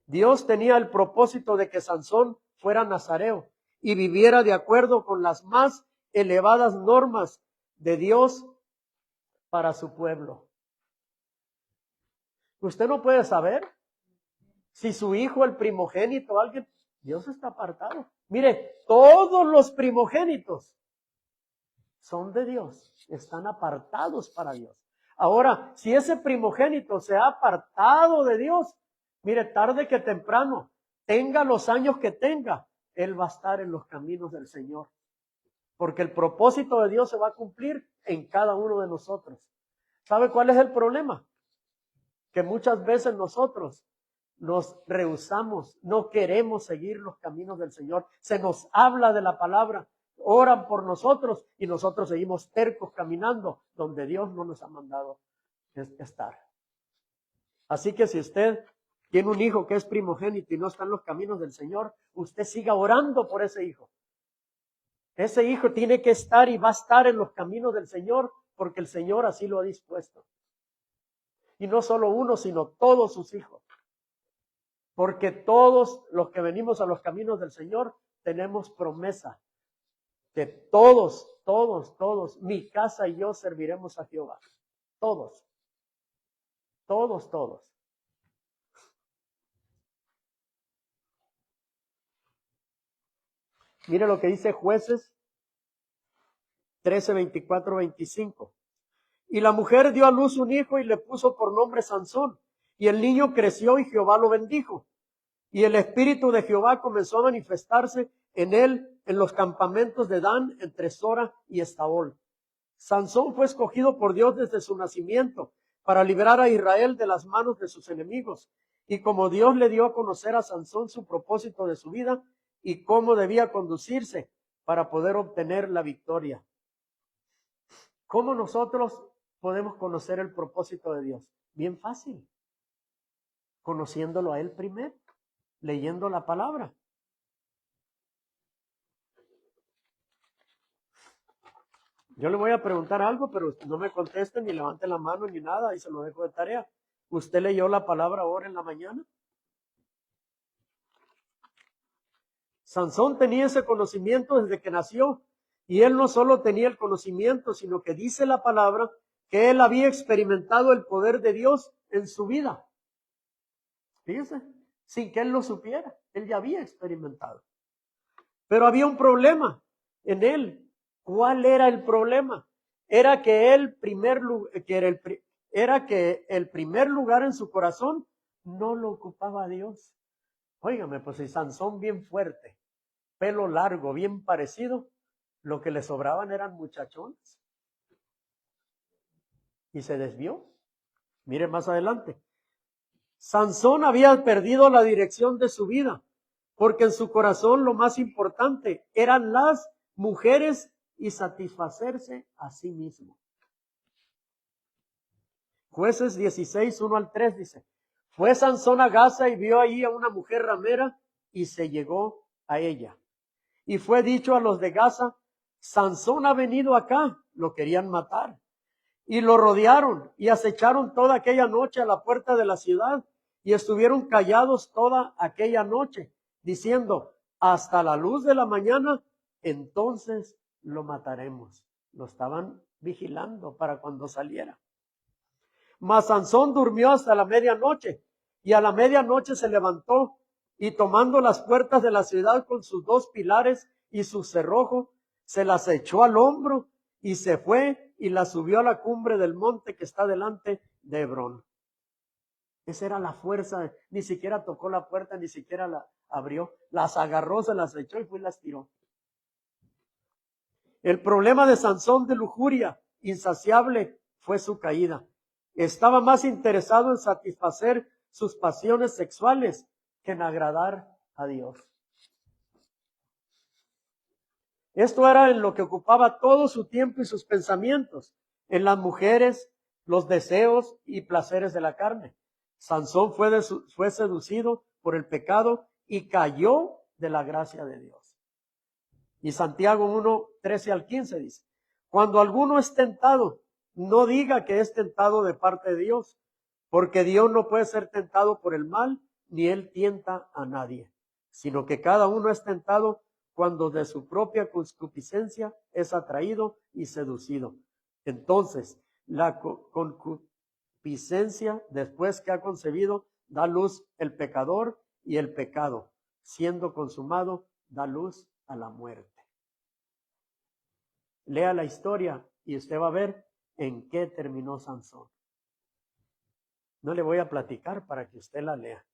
Dios tenía el propósito de que Sansón fuera nazareo y viviera de acuerdo con las más elevadas normas de Dios para su pueblo. Usted no puede saber si su hijo, el primogénito, alguien, Dios está apartado. Mire, todos los primogénitos son de Dios, están apartados para Dios. Ahora, si ese primogénito se ha apartado de Dios, mire, tarde que temprano, tenga los años que tenga, él va a estar en los caminos del Señor. Porque el propósito de Dios se va a cumplir en cada uno de nosotros. ¿Sabe cuál es el problema? Que muchas veces nosotros nos rehusamos, no queremos seguir los caminos del Señor. Se nos habla de la palabra, oran por nosotros y nosotros seguimos tercos caminando donde Dios no nos ha mandado estar. Así que si usted tiene un hijo que es primogénito y no está en los caminos del Señor, usted siga orando por ese hijo. Ese hijo tiene que estar y va a estar en los caminos del Señor porque el Señor así lo ha dispuesto. Y no solo uno, sino todos sus hijos. Porque todos los que venimos a los caminos del Señor tenemos promesa que todos, mi casa y yo serviremos a Jehová. Todos. Todos, todos. Mire lo que dice Jueces 13, 24, 25. Y la mujer dio a luz un hijo y le puso por nombre Sansón. Y el niño creció y Jehová lo bendijo. Y el espíritu de Jehová comenzó a manifestarse en él en los campamentos de Dan, entre Sora y Estaol. Sansón fue escogido por Dios desde su nacimiento para liberar a Israel de las manos de sus enemigos. Y como Dios le dio a conocer a Sansón su propósito de su vida y cómo debía conducirse para poder obtener la victoria. ¿Cómo nosotros podemos conocer el propósito de Dios? Bien fácil. Conociéndolo a Él primero, leyendo la palabra. Yo le voy a preguntar algo, pero no me conteste ni levante la mano ni nada y se lo dejo de tarea. ¿Usted leyó la palabra ahora en la mañana? Sansón tenía ese conocimiento desde que nació y él no solo tenía el conocimiento, sino que dice la palabra que él había experimentado el poder de Dios en su vida. Fíjese, sin que él lo supiera, él ya había experimentado. Pero había un problema en él. ¿Cuál era el problema? Era que el primer lugar en su corazón no lo ocupaba Dios. Óigame, pues si Sansón bien fuerte, pelo largo, bien parecido, lo que le sobraban eran muchachones. Y se desvió. Mire más adelante. Sansón había perdido la dirección de su vida, porque en su corazón lo más importante eran las mujeres y satisfacerse a sí mismo. Jueces 16, 1 al 3 dice, fue Sansón a Gaza y vio allí a una mujer ramera y se llegó a ella. Y fue dicho a los de Gaza, Sansón ha venido acá, lo querían matar. Y lo rodearon y acecharon toda aquella noche a la puerta de la ciudad y estuvieron callados toda aquella noche, diciendo, hasta la luz de la mañana, entonces lo mataremos. Lo estaban vigilando para cuando saliera. Mas Sansón durmió hasta la medianoche y a la medianoche se levantó y tomando las puertas de la ciudad con sus dos pilares y su cerrojo, se las echó al hombro y se fue y las subió a la cumbre del monte que está delante de Hebrón. Esa era la fuerza, ni siquiera tocó la puerta, ni siquiera la abrió, las agarró, se las echó y fue y las tiró. El problema de Sansón de lujuria insaciable fue su caída. Estaba más interesado en satisfacer sus pasiones sexuales que en agradar a Dios. Esto era en lo que ocupaba todo su tiempo y sus pensamientos, en las mujeres, los deseos y placeres de la carne. Sansón fue seducido por el pecado y cayó de la gracia de Dios. Y Santiago 1, 13 al 15 dice, cuando alguno es tentado, no diga que es tentado de parte de Dios, porque Dios no puede ser tentado por el mal, ni él tienta a nadie, sino que cada uno es tentado cuando de su propia concupiscencia es atraído y seducido. Entonces, la concupiscencia, después que ha concebido, da luz el pecador, y el pecado, siendo consumado, da luz a la muerte. Lea la historia y usted va a ver en qué terminó Sansón. No le voy a platicar para que usted la lea.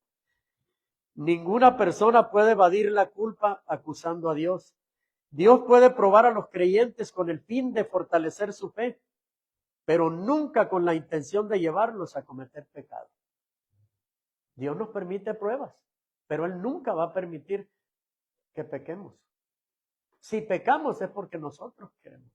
Ninguna persona puede evadir la culpa acusando a Dios. Dios puede probar a los creyentes con el fin de fortalecer su fe, pero nunca con la intención de llevarlos a cometer pecado. Dios nos permite pruebas, pero Él nunca va a permitir que pequemos. Si pecamos es porque nosotros queremos.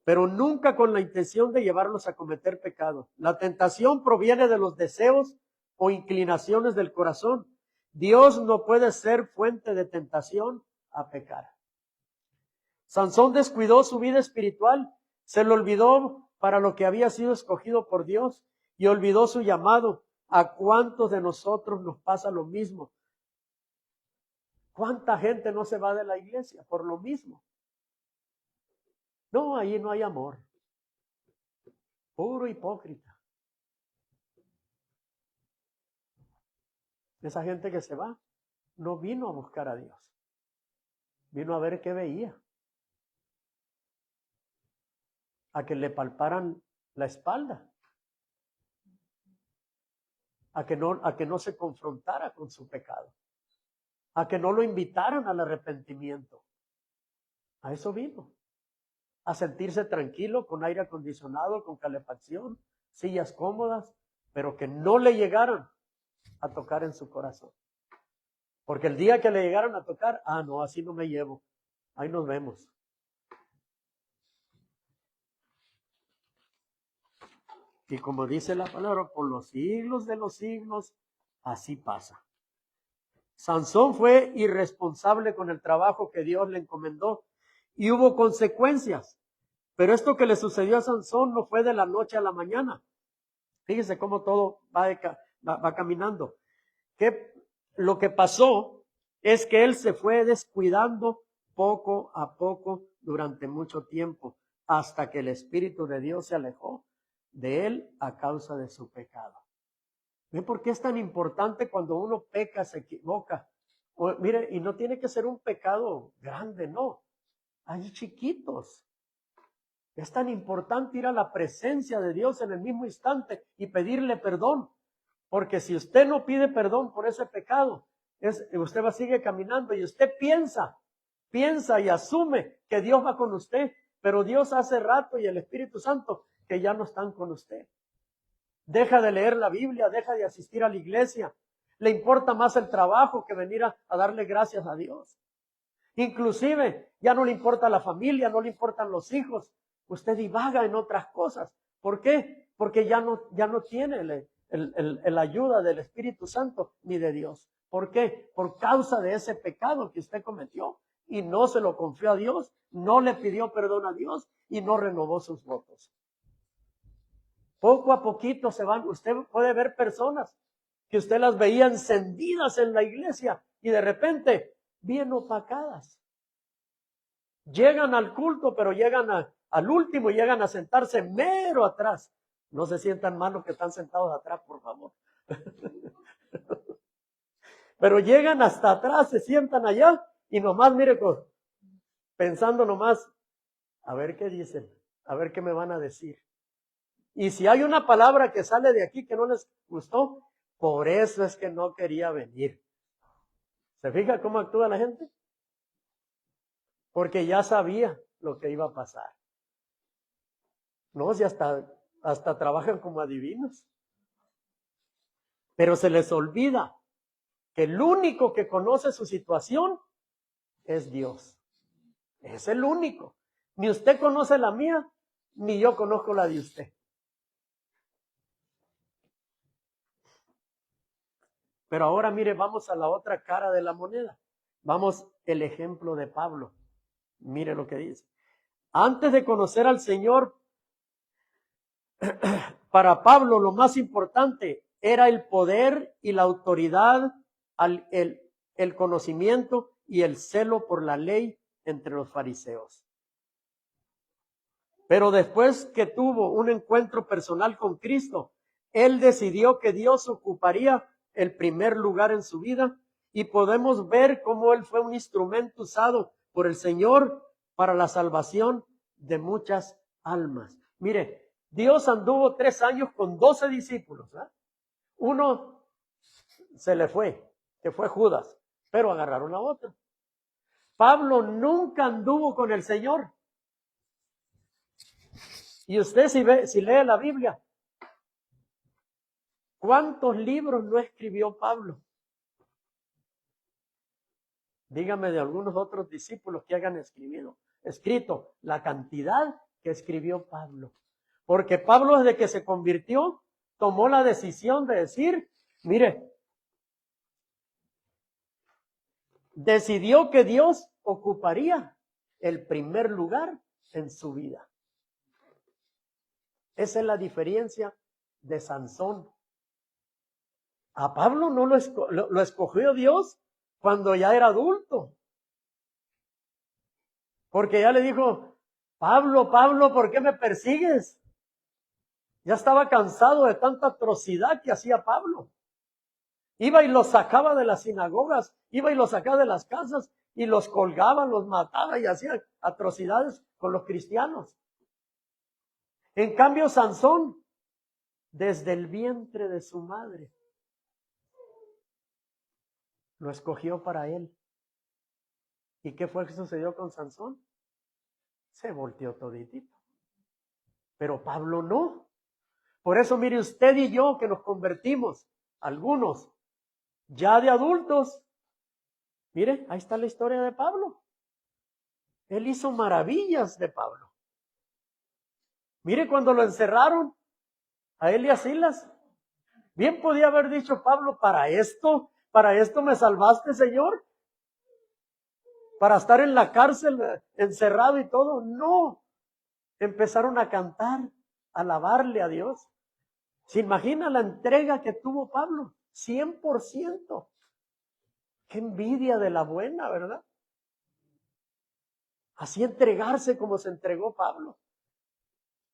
Pero nunca con la intención de llevarlos a cometer pecado. La tentación proviene de los deseos o inclinaciones del corazón. Dios no puede ser fuente de tentación a pecar. Sansón descuidó su vida espiritual, se le olvidó para lo que había sido escogido por Dios y olvidó su llamado. ¿A cuántos de nosotros nos pasa lo mismo? ¿Cuánta gente no se va de la iglesia por lo mismo? No, ahí no hay amor. Puro hipócrita. Esa gente que se va no vino a buscar a Dios. Vino a ver qué veía. A que le palparan la espalda. A que no se confrontara con su pecado. A que no lo invitaran al arrepentimiento. A eso vino. A sentirse tranquilo, con aire acondicionado, con calefacción, sillas cómodas, pero que no le llegaran a tocar en su corazón. Porque el día que le llegaran a tocar, no, así no me llevo. Ahí nos vemos. Y como dice la palabra, por los siglos de los siglos, así pasa. Sansón fue irresponsable con el trabajo que Dios le encomendó y hubo consecuencias. Pero esto que le sucedió a Sansón no fue de la noche a la mañana. Fíjese cómo todo va caminando. Lo que pasó es que él se fue descuidando poco a poco durante mucho tiempo, hasta que el Espíritu de Dios se alejó de él a causa de su pecado. ¿Ven por qué es tan importante cuando uno peca, se equivoca? Mire, y no tiene que ser un pecado grande, no. Hay chiquitos. Es tan importante ir a la presencia de Dios en el mismo instante y pedirle perdón. Porque si usted no pide perdón por ese pecado, usted sigue caminando y usted piensa y asume que Dios va con usted, pero Dios hace rato y el Espíritu Santo que ya no están con usted. Deja de leer la Biblia, deja de asistir a la iglesia. Le importa más el trabajo que venir a darle gracias a Dios. Inclusive ya no le importa la familia, no le importan los hijos. Usted divaga en otras cosas. ¿Por qué? Porque ya no tiene la ayuda del Espíritu Santo ni de Dios. ¿Por qué? Por causa de ese pecado que usted cometió y no se lo confió a Dios, no le pidió perdón a Dios y no renovó sus votos. Poco a poquito se van. Usted puede ver personas que usted las veía encendidas en la iglesia y de repente bien opacadas. Llegan al culto, pero llegan al último y llegan a sentarse mero atrás. No se sientan mal los que están sentados atrás, por favor. Pero llegan hasta atrás, se sientan allá y nomás, mire, pensando nomás, a ver qué dicen, a ver qué me van a decir. Y si hay una palabra que sale de aquí que no les gustó, por eso es que no quería venir. ¿Se fija cómo actúa la gente? Porque ya sabía lo que iba a pasar. No, si hasta trabajan como adivinos. Pero se les olvida que el único que conoce su situación es Dios. Es el único. Ni usted conoce la mía, ni yo conozco la de usted. Pero ahora mire, vamos a la otra cara de la moneda. Vamos el ejemplo de Pablo. Mire lo que dice. Antes de conocer al Señor, para Pablo lo más importante era el poder y la autoridad, el conocimiento y el celo por la ley entre los fariseos. Pero después que tuvo un encuentro personal con Cristo, él decidió que Dios ocuparía el primer lugar en su vida y podemos ver cómo él fue un instrumento usado por el Señor para la salvación de muchas almas. Mire, Dios anduvo 3 años con 12 discípulos. Uno se le fue, que fue Judas, pero agarraron a otro. Pablo nunca anduvo con el Señor. Y usted si lee la Biblia, ¿cuántos libros no escribió Pablo? Dígame de algunos otros discípulos que hayan escrito la cantidad que escribió Pablo. Porque Pablo desde que se convirtió, tomó la decisión de decir, mire, decidió que Dios ocuparía el primer lugar en su vida. Esa es la diferencia de Sansón. A Pablo no lo escogió Dios cuando ya era adulto. Porque ya le dijo, Pablo, ¿por qué me persigues? Ya estaba cansado de tanta atrocidad que hacía Pablo. Iba y los sacaba de las sinagogas, iba y los sacaba de las casas y los colgaba, los mataba y hacía atrocidades con los cristianos. En cambio, Sansón, desde el vientre de su madre, lo escogió para él. ¿Y qué fue que sucedió con Sansón? Se volteó toditito. Pero Pablo no. Por eso mire usted y yo que nos convertimos, algunos, ya de adultos. Mire, ahí está la historia de Pablo. Él hizo maravillas de Pablo. Mire cuando lo encerraron a él y a Silas. Bien podía haber dicho Pablo, para esto me salvaste, Señor. Para estar en la cárcel encerrado y todo. No. Empezaron a cantar, a alabarle a Dios. ¿Se imagina la entrega que tuvo Pablo? 100%. Qué envidia de la buena, ¿verdad? Así entregarse como se entregó Pablo.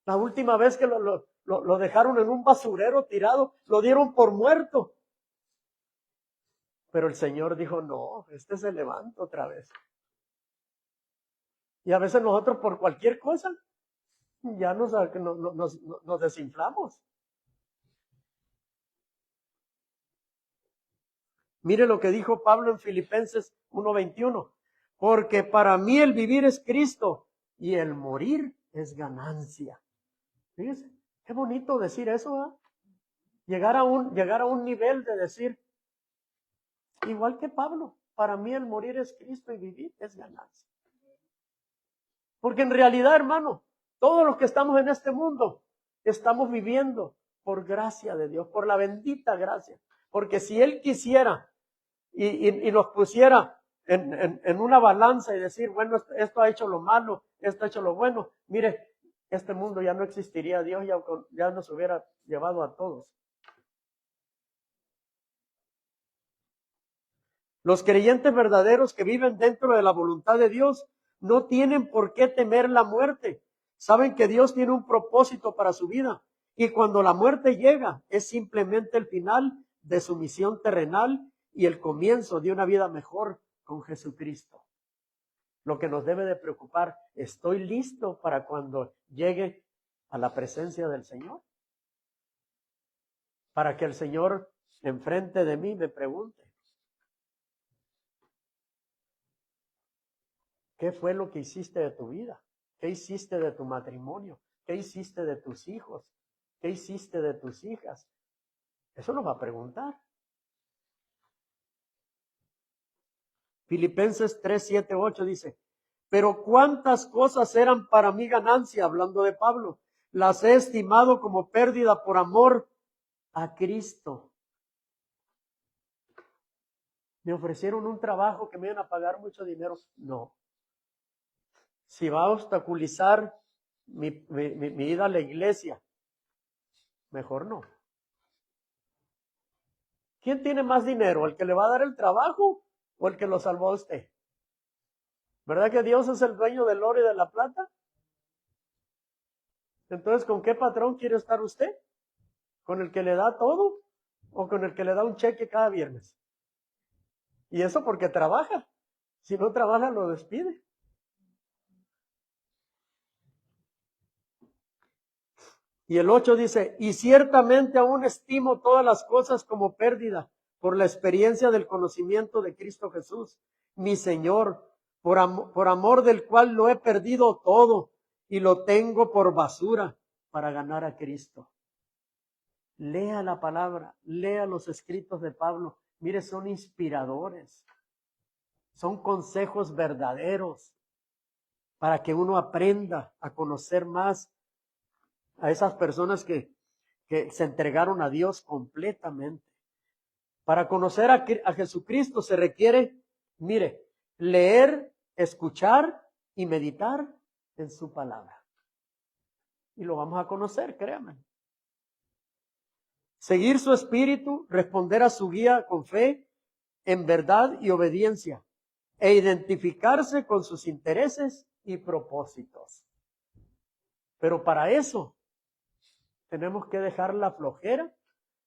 La última vez que lo dejaron en un basurero tirado, lo dieron por muerto. Pero el Señor dijo, no, este se levanta otra vez. Y a veces nosotros por cualquier cosa ya nos desinflamos. Mire lo que dijo Pablo en Filipenses 1:21. Porque para mí el vivir es Cristo y el morir es ganancia. Fíjese, qué bonito decir eso, ¿verdad? Llegar a un nivel de decir, igual que Pablo, para mí el morir es Cristo y vivir es ganancia. Porque en realidad, hermano, todos los que estamos en este mundo, estamos viviendo por gracia de Dios, por la bendita gracia. Porque si Él quisiera y nos pusiera en una balanza y decir, bueno, esto ha hecho lo malo, esto ha hecho lo bueno, mire, este mundo ya no existiría, Dios ya nos hubiera llevado a todos. Los creyentes verdaderos que viven dentro de la voluntad de Dios no tienen por qué temer la muerte. Saben que Dios tiene un propósito para su vida. Y cuando la muerte llega, es simplemente el final de su misión terrenal y el comienzo de una vida mejor con Jesucristo. Lo que nos debe de preocupar, ¿estoy listo para cuando llegue a la presencia del Señor? Para que el Señor enfrente de mí me pregunte, ¿qué fue lo que hiciste de tu vida? ¿Qué hiciste de tu matrimonio? ¿Qué hiciste de tus hijos? ¿Qué hiciste de tus hijas? Eso nos va a preguntar. Filipenses 3, 7, 8 dice, pero cuántas cosas eran para mí ganancia, hablando de Pablo, las he estimado como pérdida por amor a Cristo. Me ofrecieron un trabajo que me iban a pagar mucho dinero. No. Si va a obstaculizar mi ida a la iglesia, mejor no. ¿Quién tiene más dinero? ¿El que le va a dar el trabajo o el que lo salvó a usted? ¿Verdad que Dios es el dueño del oro y de la plata? Entonces, ¿con qué patrón quiere estar usted? ¿Con el que le da todo o con el que le da un cheque cada viernes? Y eso porque trabaja. Si no trabaja, lo despide. Y el 8 dice, y ciertamente aún estimo todas las cosas como pérdida por la experiencia del conocimiento de Cristo Jesús, mi Señor, por amor del cual lo he perdido todo y lo tengo por basura para ganar a Cristo. Lea la palabra, lea los escritos de Pablo. Mire, son inspiradores, son consejos verdaderos para que uno aprenda a conocer más a esas personas que se entregaron a Dios completamente. Para conocer a Jesucristo se requiere, mire, leer, escuchar y meditar en su palabra. Y lo vamos a conocer, créanme. Seguir su espíritu, responder a su guía con fe, en verdad y obediencia, e identificarse con sus intereses y propósitos. Pero para eso Tenemos que dejar la flojera,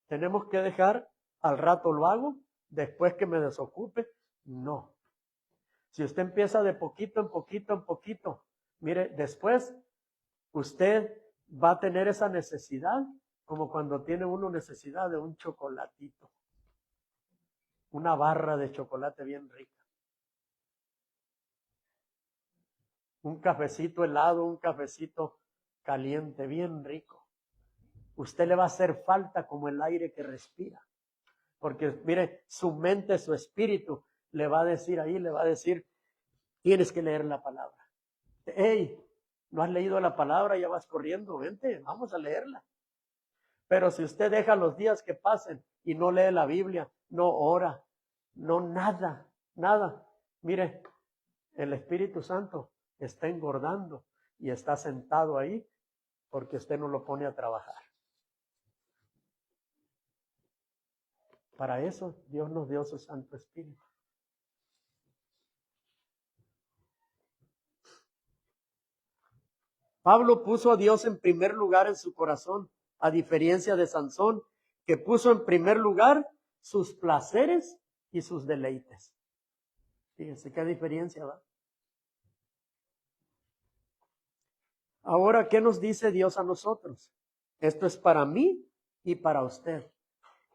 tenemos que dejar al rato lo hago, después que me desocupe. No. Si usted empieza de poquito en poquito en poquito, mire, después usted va a tener esa necesidad, como cuando tiene uno necesidad de un chocolatito, una barra de chocolate bien rica, un cafecito helado, un cafecito caliente, bien rico. Usted le va a hacer falta como el aire que respira, porque mire, su mente, su espíritu le va a decir ahí, le va a decir, tienes que leer la palabra. Hey, ¿no has leído la palabra? Ya vas corriendo, vente, vamos a leerla. Pero si usted deja los días que pasen y no lee la Biblia, no ora, no nada, nada. Mire, el Espíritu Santo está engordando y está sentado ahí porque usted no lo pone a trabajar. Para eso Dios nos dio su Santo Espíritu. Pablo puso a Dios en primer lugar en su corazón, a diferencia de Sansón, que puso en primer lugar sus placeres y sus deleites. Fíjense qué diferencia, ¿va? Ahora, ¿qué nos dice Dios a nosotros? Esto es para mí y para usted.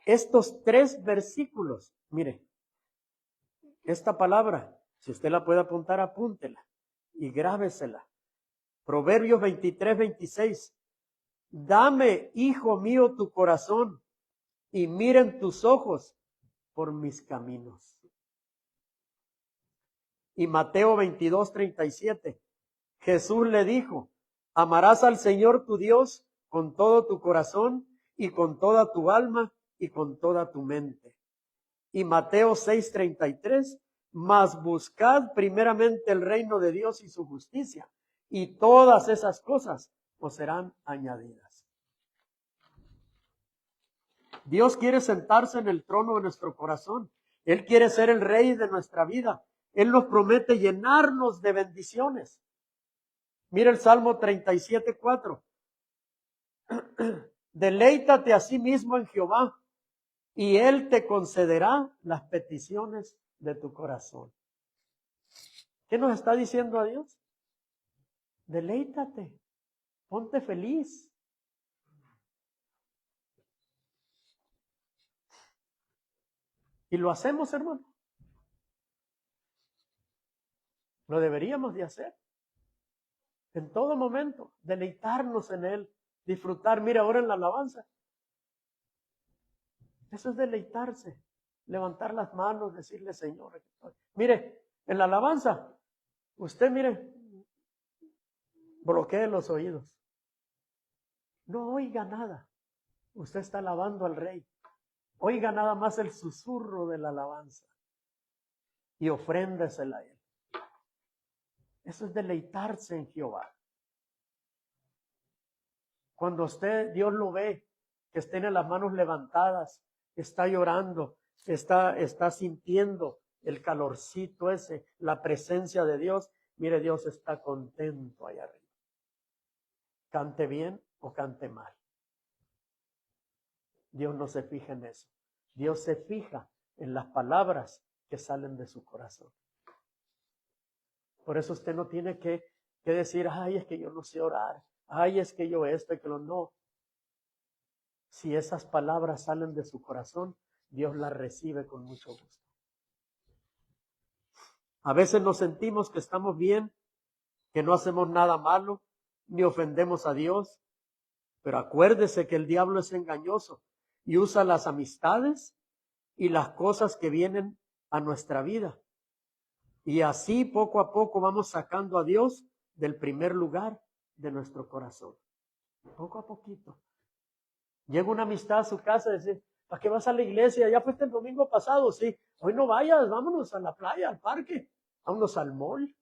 Estos 3 versículos, mire, esta palabra, si usted la puede apuntar, apúntela y grábesela. Proverbios 23, 26. Dame, hijo mío, tu corazón y miren tus ojos por mis caminos. Y Mateo 22, 37. Jesús le dijo, amarás al Señor tu Dios con todo tu corazón y con toda tu alma y con toda tu mente. Y Mateo 6, 33. Mas buscad primeramente el reino de Dios y su justicia, y todas esas cosas os serán añadidas. Dios quiere sentarse en el trono de nuestro corazón. Él quiere ser el rey de nuestra vida. Él nos promete llenarnos de bendiciones. Mira el Salmo 37, 4. Deleítate a sí mismo en Jehová, y Él te concederá las peticiones de tu corazón. ¿Qué nos está diciendo a Dios? Deleítate, ponte feliz. Y lo hacemos, hermano. Lo deberíamos de hacer. En todo momento, deleitarnos en Él, disfrutar. Mira, ahora en la alabanza. Eso es deleitarse. Levantar las manos, decirle, Señor. Mire, en la alabanza, usted, mire, bloquee los oídos. No oiga nada. Usted está alabando al Rey. Oiga nada más el susurro de la alabanza. Y ofréndesela a Él. Eso es deleitarse en Jehová. Cuando usted, Dios lo ve, que tiene las manos levantadas, está llorando, está sintiendo el calorcito ese, la presencia de Dios. Mire, Dios está contento allá arriba. Cante bien o cante mal. Dios no se fija en eso. Dios se fija en las palabras que salen de su corazón. Por eso usted no tiene que decir, ay, es que yo no sé orar. Ay, es que yo esto y que lo no. Si esas palabras salen de su corazón, Dios las recibe con mucho gusto. A veces nos sentimos que estamos bien, que no hacemos nada malo, ni ofendemos a Dios. Pero acuérdese que el diablo es engañoso y usa las amistades y las cosas que vienen a nuestra vida. Y así poco a poco vamos sacando a Dios del primer lugar de nuestro corazón. Poco a poquito. Llega una amistad a su casa y dice, ¿para qué vas a la iglesia? Ya fuiste el domingo pasado, sí. Hoy no vayas, vámonos a la playa, al parque, vámonos al mall.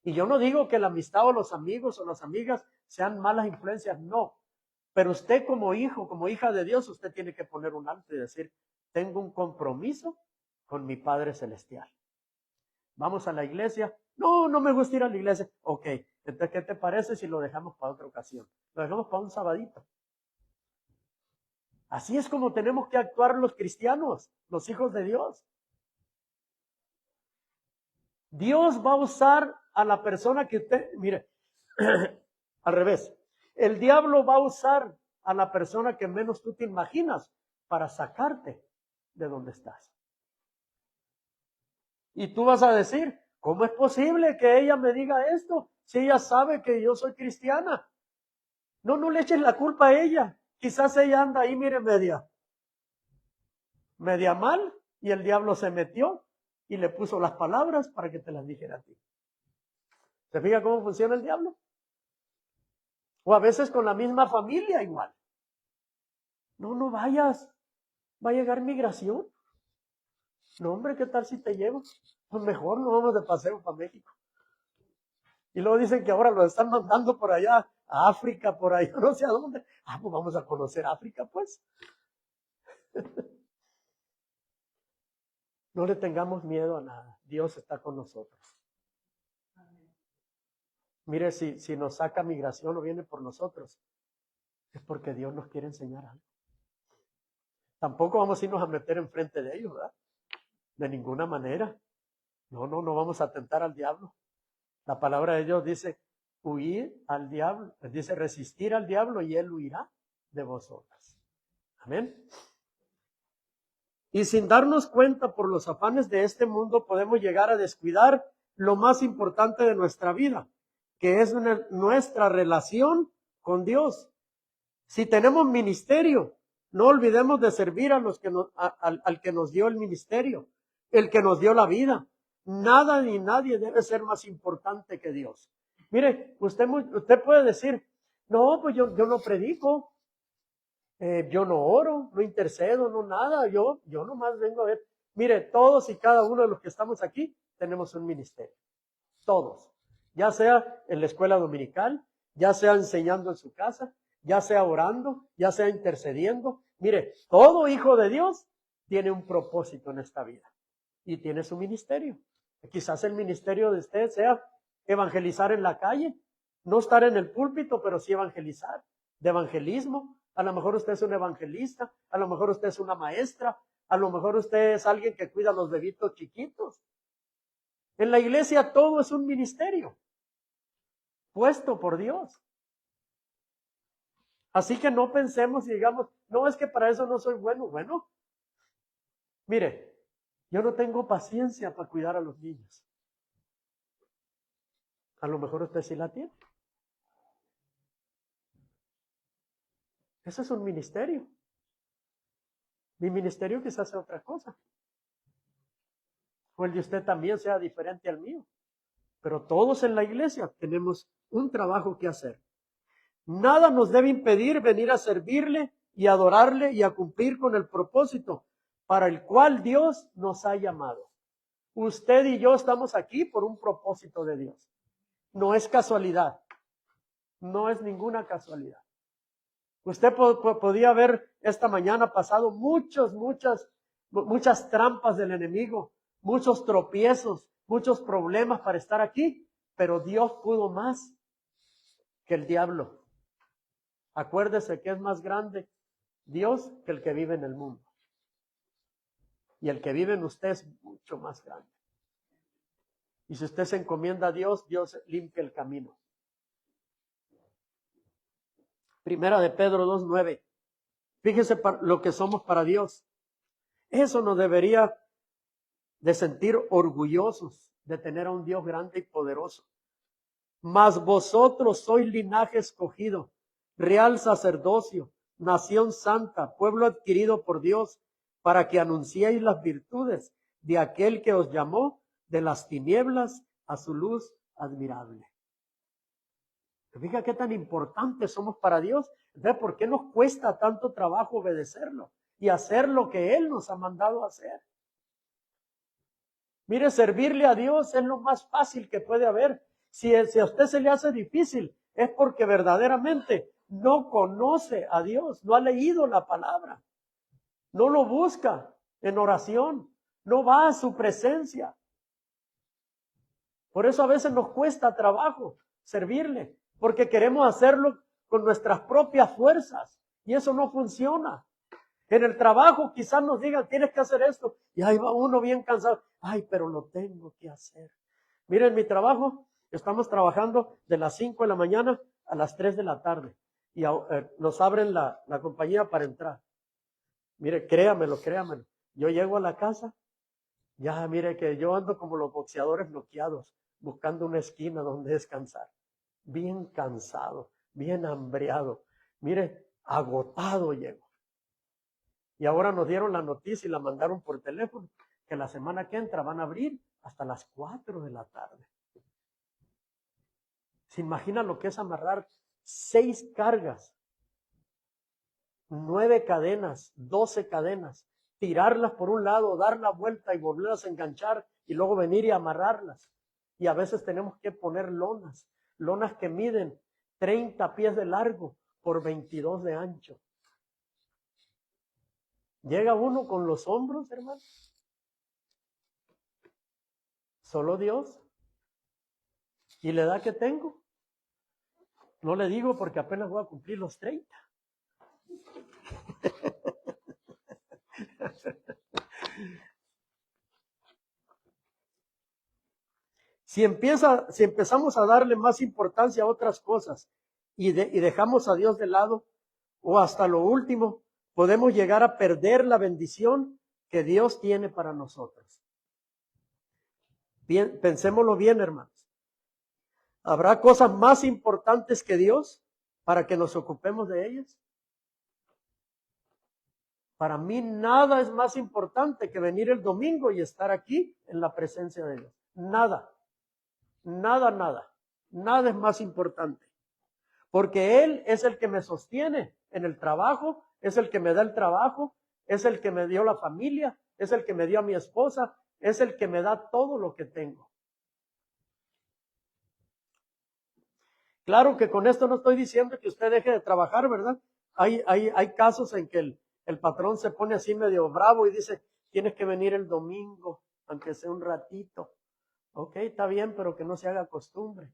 Y yo no digo que la amistad o los amigos o las amigas sean malas influencias, no. Pero usted como hijo, como hija de Dios, usted tiene que poner un alto y decir, tengo un compromiso con mi Padre Celestial. ¿Vamos a la iglesia? No, no me gusta ir a la iglesia. Ok, Entonces, ¿qué te parece si lo dejamos para otra ocasión? Lo dejamos para un sabadito. Así es como tenemos que actuar los cristianos, los hijos de Dios. Dios va a usar a la persona que usted, mire, al revés. El diablo va a usar a la persona que menos tú te imaginas para sacarte de donde estás. Y tú vas a decir, ¿cómo es posible que ella me diga esto si ella sabe que yo soy cristiana? No le eches la culpa a ella. Quizás ella anda ahí, mire, media mal, y el diablo se metió y le puso las palabras para que te las dijera a ti. ¿Se fija cómo funciona el diablo? O a veces con la misma familia igual. No vayas, va a llegar migración. No, hombre, ¿qué tal si te llevo? Pues mejor nos vamos de paseo para México. Y luego dicen que ahora lo están mandando por allá, a África, por allá, no sé a dónde. Pues vamos a conocer África, pues. No le tengamos miedo a nada. Dios está con nosotros. Mire, si nos saca migración o viene por nosotros, es porque Dios nos quiere enseñar algo. Tampoco vamos a irnos a meter enfrente de ellos, ¿verdad? De ninguna manera. No vamos a tentar al diablo. La palabra de Dios dice, huir al diablo. Dice, resistir al diablo y él huirá de vosotras. Amén. Y sin darnos cuenta por los afanes de este mundo podemos llegar a descuidar lo más importante de nuestra vida, que es nuestra relación con Dios. Si tenemos ministerio, no olvidemos de servir a los que al que nos dio el ministerio, el que nos dio la vida. Nada ni nadie debe ser más importante que Dios. Mire, usted puede decir, no, pues yo no predico, yo no oro, no intercedo, no nada, yo nomás vengo a ver. Mire, todos y cada uno de los que estamos aquí tenemos un ministerio. Todos. Ya sea en la escuela dominical, ya sea enseñando en su casa, ya sea orando, ya sea intercediendo. Mire, todo hijo de Dios tiene un propósito en esta vida y tiene su ministerio. Quizás el ministerio de usted sea evangelizar en la calle, no estar en el púlpito, pero sí evangelizar, de evangelismo. A lo mejor usted es un evangelista, a lo mejor usted es una maestra, a lo mejor usted es alguien que cuida a los bebitos chiquitos. En la iglesia todo es un ministerio puesto por Dios. Así que no pensemos y digamos, no, es que para eso no soy bueno. Bueno, mire, yo no tengo paciencia para cuidar a los niños. A lo mejor usted sí la tiene. Ese es un ministerio. Mi ministerio quizás sea otra cosa. O el de usted también sea diferente al mío. Pero todos en la iglesia tenemos un trabajo que hacer. Nada nos debe impedir venir a servirle y adorarle y a cumplir con el propósito para el cual Dios nos ha llamado. Usted y yo estamos aquí por un propósito de Dios. No es casualidad. No es ninguna casualidad. Usted podía ver esta mañana pasado muchas trampas del enemigo, muchos tropiezos, muchos problemas para estar aquí, pero Dios pudo más que el diablo. Acuérdese que es más grande Dios que el que vive en el mundo. Y el que vive en usted es mucho más grande. Y si usted se encomienda a Dios, Dios limpia el camino. Primera de Pedro 2:9. Fíjese lo que somos para Dios. Eso nos debería de sentir orgullosos de tener a un Dios grande y poderoso. Mas vosotros sois linaje escogido, real sacerdocio, nación santa, pueblo adquirido por Dios, para que anunciéis las virtudes de aquel que os llamó de las tinieblas a su luz admirable. Fíjate qué tan importantes somos para Dios. Entonces, ¿por qué nos cuesta tanto trabajo obedecerlo y hacer lo que Él nos ha mandado a hacer? Mire, servirle a Dios es lo más fácil que puede haber. Si a usted se le hace difícil, es porque verdaderamente no conoce a Dios, no ha leído la palabra, no lo busca en oración, no va a su presencia. Por eso a veces nos cuesta trabajo servirle, porque queremos hacerlo con nuestras propias fuerzas y eso no funciona. En el trabajo quizás nos digan, tienes que hacer esto, y ahí va uno bien cansado. Ay, pero lo tengo que hacer. Miren, mi trabajo, estamos trabajando de las 5 de la mañana a las 3 de la tarde y nos abren la compañía para entrar. Mire, créamelo. Yo llego a la casa, ya mire que yo ando como los boxeadores bloqueados, buscando una esquina donde descansar. Bien cansado, bien hambreado. Mire, agotado llego. Y ahora nos dieron la noticia y la mandaron por teléfono, que la semana que entra van a abrir hasta las 4 de la tarde. ¿Se imagina lo que es amarrar 6 cargas, 9 cadenas, 12 cadenas, tirarlas por un lado, dar la vuelta y volverlas a enganchar y luego venir y amarrarlas? Y a veces tenemos que poner lonas que miden 30 pies de largo por 22 de ancho. Llega uno con los hombros, hermano. Solo Dios. ¿Y la edad que tengo? No le digo porque apenas voy a cumplir los 30. Si empezamos a darle más importancia a otras cosas y dejamos a Dios de lado, o hasta lo último, podemos llegar a perder la bendición que Dios tiene para nosotros. Bien, pensémoslo bien, hermanos. ¿Habrá cosas más importantes que Dios para que nos ocupemos de ellas? Para mí nada es más importante que venir el domingo y estar aquí en la presencia de Dios. Nada es más importante. Porque Él es el que me sostiene en el trabajo, es el que me da el trabajo, es el que me dio la familia, es el que me dio a mi esposa, es el que me da todo lo que tengo. Claro que con esto no estoy diciendo que usted deje de trabajar, ¿verdad? Hay casos en que el patrón se pone así medio bravo y dice, tienes que venir el domingo, aunque sea un ratito. Ok, está bien, pero que no se haga costumbre,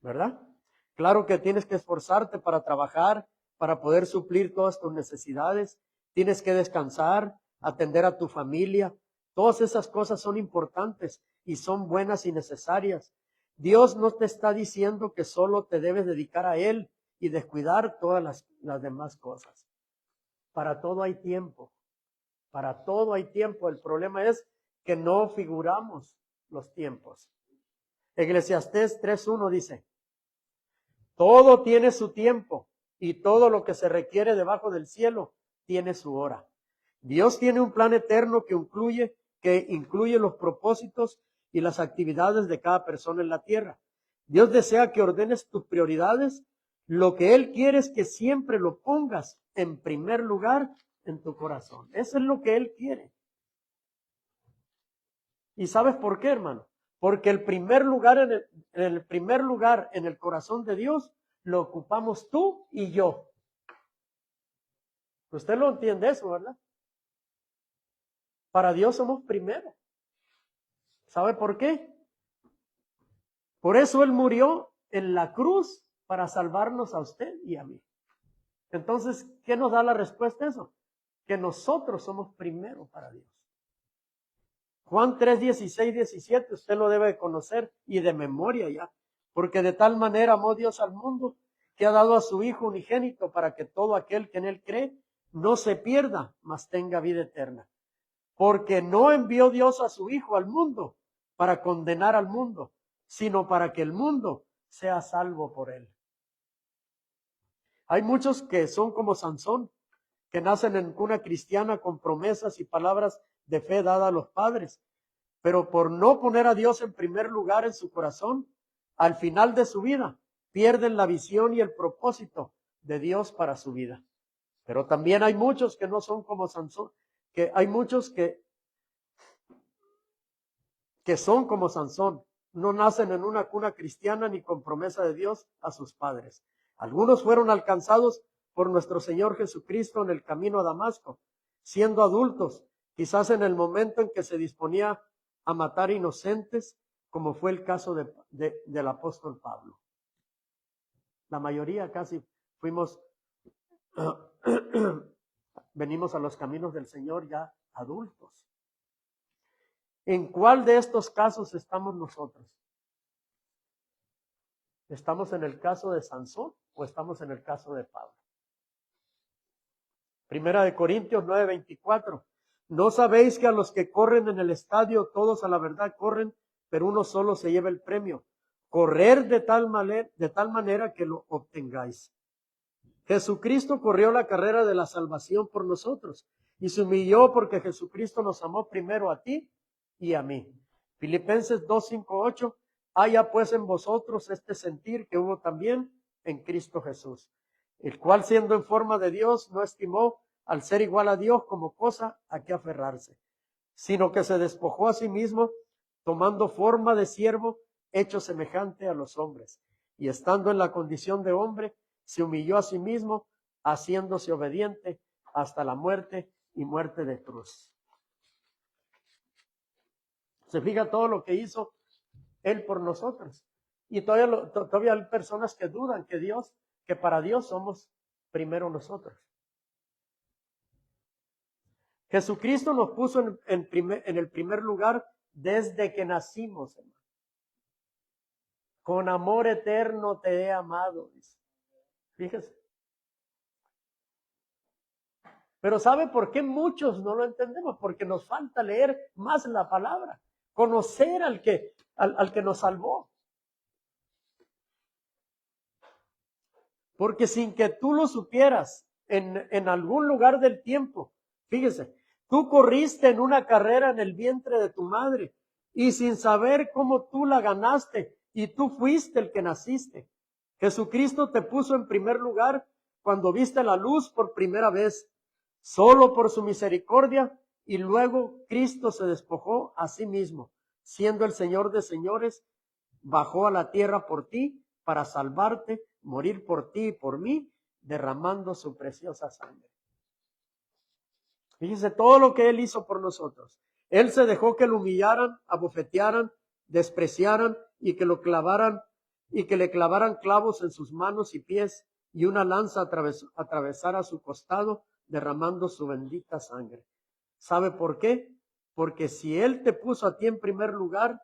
¿verdad? Claro que tienes que esforzarte para trabajar, para poder suplir todas tus necesidades. Tienes que descansar, atender a tu familia. Todas esas cosas son importantes y son buenas y necesarias. Dios no te está diciendo que solo te debes dedicar a Él y descuidar todas las demás cosas. Para todo hay tiempo. Para todo hay tiempo. El problema es que no figuramos los tiempos. Eclesiastés 3:1 dice, todo tiene su tiempo y todo lo que se requiere debajo del cielo tiene su hora. Dios tiene un plan eterno que incluye los propósitos y las actividades de cada persona en la tierra. Dios desea que ordenes tus prioridades. Lo que Él quiere es que siempre lo pongas en primer lugar en tu corazón. Eso es lo que Él quiere. ¿Y sabes por qué, hermano? Porque el primer lugar en el corazón de Dios lo ocupamos tú y yo. Usted lo entiende eso, ¿verdad? Para Dios somos primero. ¿Sabe por qué? Por eso Él murió en la cruz para salvarnos a usted y a mí. Entonces, ¿qué nos da la respuesta a eso? Que nosotros somos primero para Dios. Juan 3:16, 17, usted lo debe conocer y de memoria ya. Porque de tal manera amó Dios al mundo que ha dado a su Hijo unigénito para que todo aquel que en Él cree no se pierda, mas tenga vida eterna. Porque no envió Dios a su Hijo al mundo para condenar al mundo, sino para que el mundo sea salvo por Él. Hay muchos que son como Sansón, que nacen en cuna cristiana con promesas y palabras de fe dadas a los padres, pero por no poner a Dios en primer lugar en su corazón, al final de su vida, pierden la visión y el propósito de Dios para su vida. Pero también hay muchos que no son como Sansón, que hay muchos que son como Sansón, no nacen en una cuna cristiana ni con promesa de Dios a sus padres. Algunos fueron alcanzados por nuestro Señor Jesucristo en el camino a Damasco, siendo adultos, quizás en el momento en que se disponía a matar inocentes, como fue el caso del apóstol Pablo. La mayoría casi fuimos, venimos a los caminos del Señor ya adultos. ¿En cuál de estos casos estamos nosotros? ¿Estamos en el caso de Sansón o estamos en el caso de Pablo? Primera de Corintios 9:24. ¿No sabéis que a los que corren en el estadio todos a la verdad corren, pero uno solo se lleva el premio? Correr de tal manera que lo obtengáis. Jesucristo corrió la carrera de la salvación por nosotros y se humilló porque Jesucristo nos amó primero a ti y a mí. Filipenses 2:5-8. Haya pues en vosotros este sentir que hubo también en Cristo Jesús, el cual siendo en forma de Dios no estimó al ser igual a Dios como cosa a que aferrarse, sino que se despojó a sí mismo, tomando forma de siervo, hecho semejante a los hombres, y estando en la condición de hombre, se humilló a sí mismo, haciéndose obediente hasta la muerte y muerte de cruz. Se fija todo lo que hizo Él por nosotros. Y todavía hay personas que dudan que para Dios somos primero nosotros. Jesucristo nos puso en el primer lugar desde que nacimos, hermano. Con amor eterno te he amado, dice. Fíjese. Pero ¿sabe por qué muchos no lo entendemos? Porque nos falta leer más la palabra, conocer al que nos salvó. Porque sin que tú lo supieras, en algún lugar del tiempo, fíjese, tú corriste en una carrera en el vientre de tu madre y sin saber cómo tú la ganaste y tú fuiste el que naciste. Jesucristo te puso en primer lugar cuando viste la luz por primera vez, solo por su misericordia, y luego Cristo se despojó a sí mismo, siendo el Señor de señores, bajó a la tierra por ti para salvarte, morir por ti y por mí, derramando su preciosa sangre. Fíjese todo lo que Él hizo por nosotros. Él se dejó que lo humillaran, abofetearan, despreciaran y que lo clavaran y que le clavaran clavos en sus manos y pies y una lanza atravesara su costado, derramando su bendita sangre. ¿Sabe por qué? Porque si Él te puso a ti en primer lugar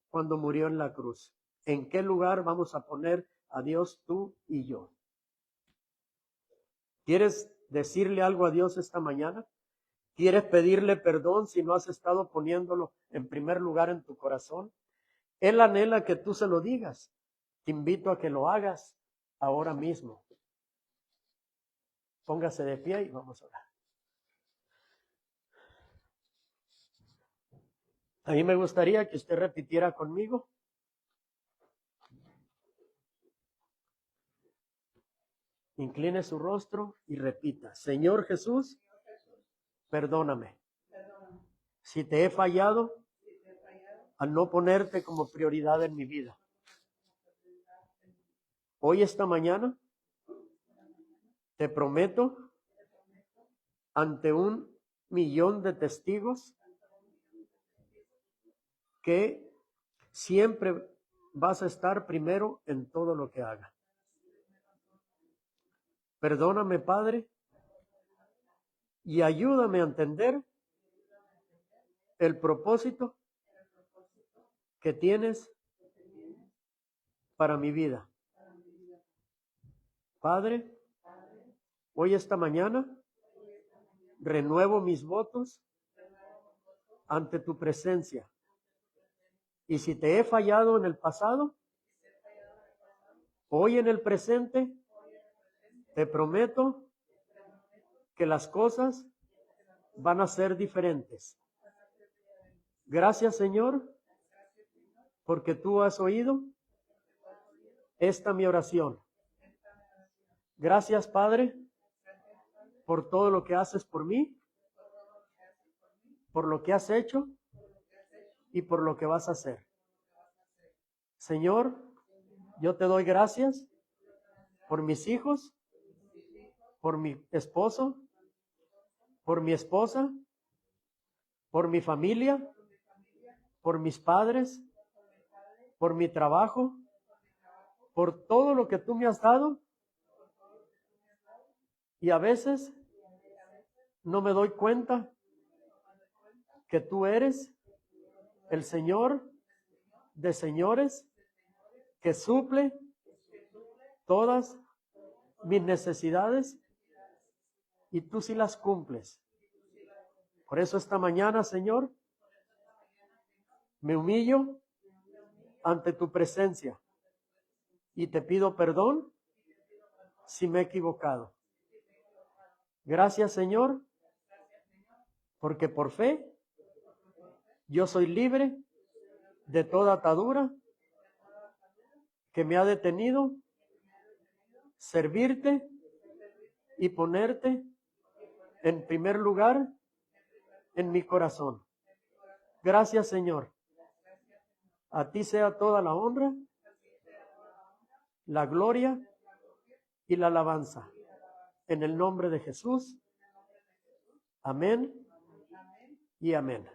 cuando murió en la cruz, ¿en qué lugar vamos a poner a Dios tú y yo? ¿Quieres decirle algo a Dios esta mañana? ¿Quieres pedirle perdón si no has estado poniéndolo en primer lugar en tu corazón? Él anhela que tú se lo digas. Te invito a que lo hagas ahora mismo. Póngase de pie y vamos a orar. A mí me gustaría que usted repitiera conmigo. Incline su rostro y repita: Señor Jesús, perdóname. Si te he fallado al no ponerte como prioridad en mi vida. Hoy, esta mañana, te prometo ante 1,000,000 de testigos que siempre vas a estar primero en todo lo que haga. Perdóname, Padre, y ayúdame a entender el propósito que tienes para mi vida. Padre, hoy, esta mañana, renuevo mis votos ante tu presencia. Y si te he fallado en el pasado, hoy en el presente, te prometo que las cosas van a ser diferentes. Gracias, Señor, porque tú has oído esta mi oración. Gracias, Padre, por todo lo que haces por mí, por lo que has hecho y por lo que vas a hacer. Señor, yo te doy gracias por mis hijos, por mi esposo, por mi esposa, por mi familia, por mis padres, por mi trabajo, por todo lo que tú me has dado. Y a veces no me doy cuenta que tú eres el Señor de señores que suple todas mis necesidades y tú sí las cumples. Por eso esta mañana, Señor, me humillo ante tu presencia y te pido perdón si me he equivocado. Gracias, Señor, porque por fe yo soy libre de toda atadura que me ha detenido servirte y ponerte en primer lugar en mi corazón. Gracias, Señor. A ti sea toda la honra, la gloria y la alabanza. En el nombre de Jesús. Amén y amén.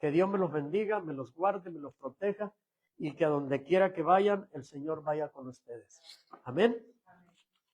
Que Dios me los bendiga, me los guarde, me los proteja y que a donde quiera que vayan, el Señor vaya con ustedes. Amén.